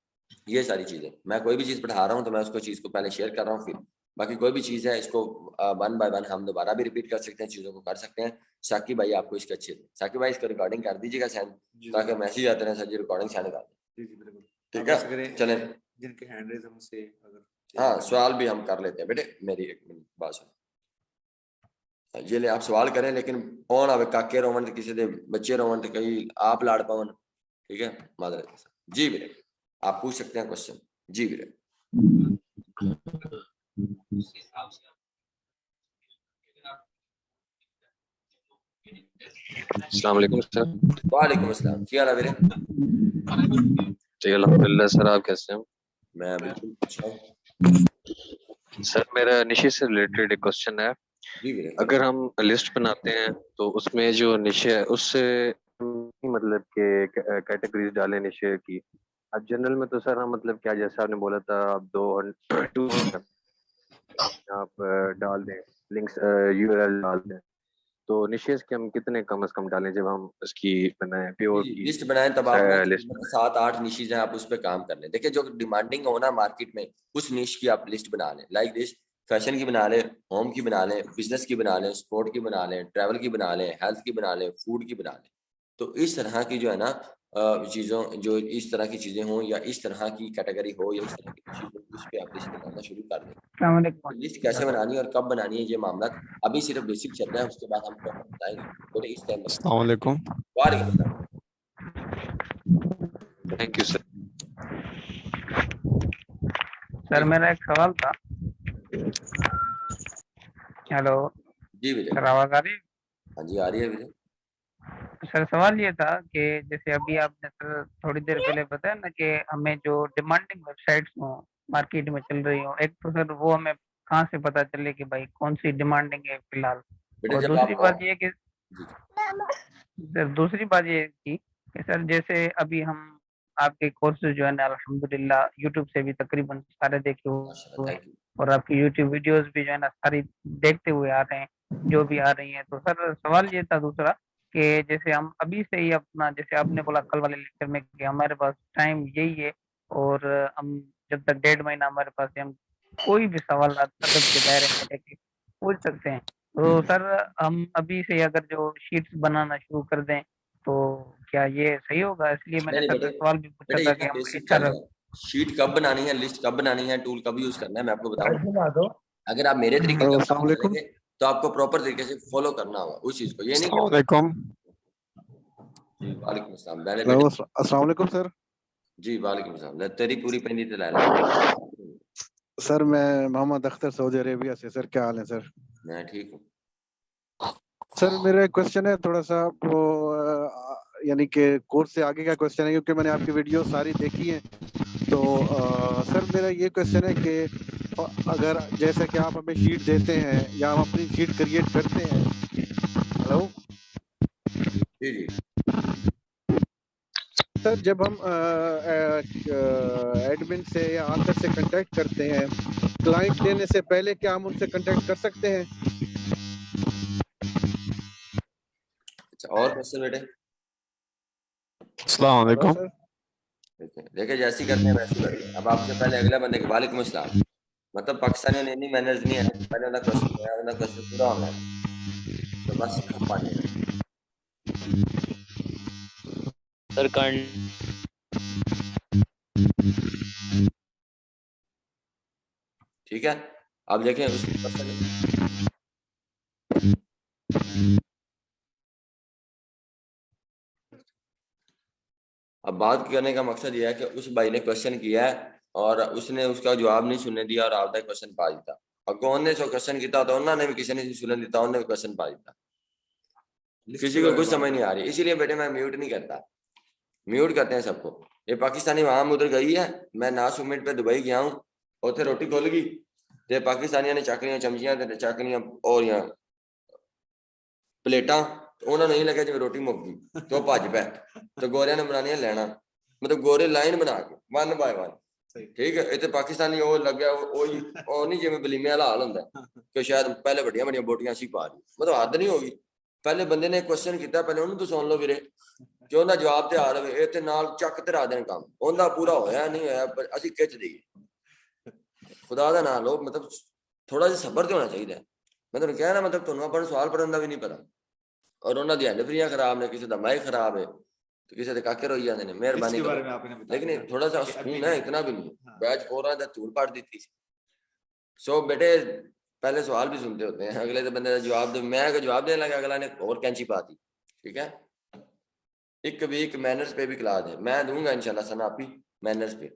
ये सारी चीजें, मैं कोई भी चीज पढ़ा रहा हूँ तो मैं उसको चीज को पहले शेयर कर रहा हूँ, फिर बाकी कोई भी चीज है इसको 1 बाय 1 हम दोबारा भी रिपीट कर सकते हैं, चीजों को कर सकते हैं। साकिब भाई आपको इसके अच्छे, साकिब भाई इसको रिकॉर्डिंग कर दीजिएगा सेंड, जी ताकि मैसेज आते रहे सर जी रिकॉर्डिंग सेंड कर दें। जी जी बिल्कुल। ठीक आप है, ऐसा करें, चलें, जिनके हैंड रेज हमसे अगर हाँ सवाल भी हम कर लेते हैं बेटे, मेरी एक मिनट बात सुनो, ये ले आप सवाल करें, लेकिन कौन आवे काके रोवन ते किसी दे बच्चे रोवन ते कहीं आप लाड़ पावन। ठीक है, मादरत के साथ जी बेटे, आप पूछ सकते हैं क्वेश्चन जी बेटे। अस्सलाम वालेकुम सर। वालेकुम अस्सलाम, क्या हाल है मेरे? जी अल्हम्दुलिल्लाह सर, आप कैसे हैं? मैं बिल्कुल अच्छा हूँ सर मेरा निशे से रिलेटेड एक क्वेश्चन है। जी मेरे। अगर हम लिस्ट बनाते हैं तो उसमें जो निशे है उससे मतलब के कैटेगरीज डालें निशे की। अब जनरल में तो सर हम मतलब क्या, जैसा आपने बोला था आप 2 आप डाल दें लिंक्स, यूआरएल डाल दें, तो निशेस के हम कितने कम से कम डालें जब हम उसकी बनाए प्योर की लिस्ट बनाएं तब आप लिस्ट? 7-8 निशेज हैं, आप उस पर काम कर लें। देखिए जो डिमांडिंग हो ना मार्केट में, उस निश की आप लिस्ट बना लें, लाइक दिस, फैशन की बना लें, होम की बना लें, बिजनेस की बना लें, स्पोर्ट की बना लें, ट्रैवल की बना लें, हेल्थ की बना लें, फूड की बना लें। तो इस तरह की जो है ना चीज़ों, जो इस तरह की चीज़ें हों या इस तरह की कैटेगरी हो या इस तरह की चीज़ हो, उस पर आप लिस्ट बनाना शुरू कर दें। अस्सलाम वालेकुम। लिस्ट कैसे बनानी है और कब बनानी है ये मामला अभी सिर्फ बेसिक चल रहा है, उसके बाद हम प्रॉपर बताएंगे, तो इस टाइम बताएंगे। अस्सलाम वालेकुम। वालेकुम अस्सलाम। Thank you sir. सर मेरा एक सवाल था। हेलो जी विजय। सर, आवाज आ रही है? हाँ जी आ रही है विजय। सर सवाल ये था कि जैसे अभी आपने सर थोड़ी देर पहले बताया ना कि हमें जो डिमांडिंग वेबसाइट्स हो मार्केट में चल रही हो, एक तो सर वो हमें कहाँ से पता चले कि भाई कौन सी डिमांडिंग है फिलहाल। बेटे और जब दूसरी आप बात ये कि जी, सर दूसरी बात ये थी कि सर जैसे अभी हम आपके कोर्सेज जो है ना अल्हम्दुलिल्लाह यूट्यूब से भी तकरीबन सारे देखे माशाल्लाह, हुए हैं थैंक यू। और आपकी यूट्यूब वीडियोस भी जो है ना सारी देखते हुए आ रहे हैं जो भी आ रही हैं। तो सर सवाल ये था दूसरा कि जैसे हम अभी से ही अपना जैसे आपने बोला कल वाले लेक्चर में कि हमारे पास टाइम यही है और हम जब तक 1.5 महीना हमारे पास है हम कोई भी सवाल अदब के दायरे में रह के पूछ सकते हैं। तो सर हम अभी से अगर जो शीट्स बनाना शुरू कर दें तो क्या ये सही होगा? इसलिए नहीं मैंने नहीं सर बेटे, से सवाल भी पूछा बेटे था इतना कि हम बेसिक अच्छा कर लो। शीट कब बनानी है, लिस्ट कब बनानी है, टूल कब यूज करना है, मैं आपको बताऊं। अगर आप मेरे तरीके का अस्सलाम काम वालेकुम। करेंगे तो आपको प्रॉपर तरीके से फॉलो करना होगा उस चीज को। ये नहीं अस्सलाम कि वालेकुम। जी वालेकुम अस्सलाम पहले हेलो, बेटे। अस्सलाम वालेकुम सर। जी वालेकुम अस्सलाम। ले तेरी पूरी पेंदी ते ला ला। सर मैं मोहम्मद अख्तर सऊदी अरेबिया से। सर क्या हाल है सर? मैं ठीक हूँ। सर मेरा एक क्वेश्चन है थोड़ा सा वो यानी कि कोर्स से आगे का क्वेश्चन है क्योंकि मैंने आपकी वीडियो सारी देखी है। तो सर मेरा ये क्वेश्चन है कि अगर जैसे कि आप हमें शीट देते हैं या हम अपनी शीट क्रिएट करते हैं। हेलो जी जी सर, जब हम एडमिन से या आथर से कांटेक्ट करते हैं क्लाइंट देने से पहले क्या हम उनसे कांटेक्ट कर सकते हैं? अच्छा और क्वेश्चन बेटे? अस्सलाम वालेकुम सर। देखिए जैसी करते हैं वैसी बढ़िया। अब आपसे पहले अगला बंदे के वालेकुम अस्सलाम, मतलब पाकिस्तानियों ने इतनी मैनर्स नहीं है कि पहले उनका क्वेश्चन पूरा होना है तो बस खप्पा नहीं है। सर ठीक है अब देखें उसके क्वेश्चन। अब बात करने का मकसद यह है कि उस भाई ने क्वेश्चन किया है और उसने उसका जवाब नहीं सुनने दिया और आपका क्वेश्चन पा दिया। अगो उन्हें जो क्वेश्चन किया तो उन्होंने भी किसी ने सुनने दिया, उन्होंने क्वेश्चन पा दिया। किसी को कुछ समझ नहीं आ रही, इसीलिए बेटे मैं म्यूट नहीं करता। म्यूट करते हैं सबको। ये पाकिस्तानी वहां उधर गई है, मैं नास मूवमेंट पे दुबई गया हूँ, उसे रोटी खुल गई ते पाकिस्तानियों ने चकलियां चमचियां ते चकलियां और यहाँ प्लेटा उन्होंने नहीं लगा जिवें रोटी मुक गई तो भज पे तो गोरिया ने बनानियां लैना, मतलब गोरे लाइन बना के वन बाय वन। ठीक है इतने पाकिस्तानी वो लगे वो नहीं जिवें बलीमे वाला हाल होंदा कि शायद पहले बड़ियां बड़ियां बोटियां सी पा रही, मतलब हद नहीं होगी। पहले बंदे ने क्वेश्चन किया पहले उन्होंने तो सुन लो वीरे कि उनका जवाब ते आ रहे ये नाल चक ते रा देन काम उनका पूरा होया नहीं होया पर असी खिच दईए। खुदा दा नाम लो, मतलब थोड़ा जिहा सबर ते होना चाहिए। मैं तुहानू कह रहा मतलब तुहानू अपन सवाल पढ़न दा भी नहीं पता और उन्होंने दी हैंडफ्रियां खराब ने, किसी का माइक खराब है तो किसी के काके रोई जाते हैं। मेहरबानी इसके बारे करो में आपने बता लेकिन दिया थोड़ा सा कि सुकून अभी है, नहीं। इतना भी नहीं। हाँ। बैच 4 दा धूल पाड़ दी थी। सो बेटे पहले सवाल भी सुनते होते हैं, अगले तो बंदे का जवाब दे, मैं अगर जवाब देने लगा अगला ने और कैंची पाती। ठीक है एक वीक मैनर्स पे भी क्लास है, मैं दूंगा इंशाल्लाह सनापी मैनर्स पे।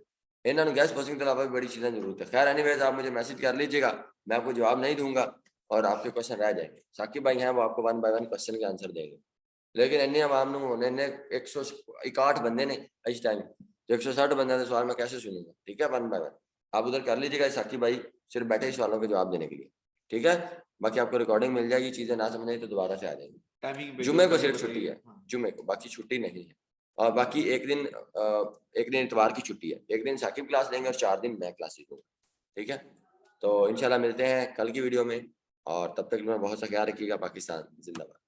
इन्होंने गैस पासिंग के अलावा भी बड़ी चीज़ें जरूरत है। खैर एनीवेज आप मुझे मैसेज कर लीजिएगा, मैं आपको जवाब नहीं दूंगा और आपके क्वेश्चन रह जाएंगे। साकिब भाई हैं वो आपको 1 बाय 1 क्वेश्चन के आंसर देंगे, लेकिन इन्नी आवाम ने 161 बंदे ने इस टाइम तो 160 बंदे के सवाल मैं कैसे सुनूंगा। ठीक है 1 बाय 1 आप उधर कर लीजिएगा। साकिब भाई सिर्फ बैठे ही सवालों के जवाब देने के लिए। ठीक है बाकी आपको रिकॉर्डिंग मिल जाएगी, चीजें ना समझ आई तो दोबारा से आ जाएंगी। टाइमिंग जुमे को सिर्फ छुट्टी है, जुमे को, बाकी छुट्टी नहीं है। और बाकी एक दिन इतवार की छुट्टी है, एक दिन साकिब क्लास लेंगे और 4 दिन मैं क्लासेस दूंगा। ठीक है तो इंशाल्लाह मिलते हैं कल की वीडियो में और तब तक मैं बहुत सा ख्याल रखिएगा। पाकिस्तान जिंदाबाद।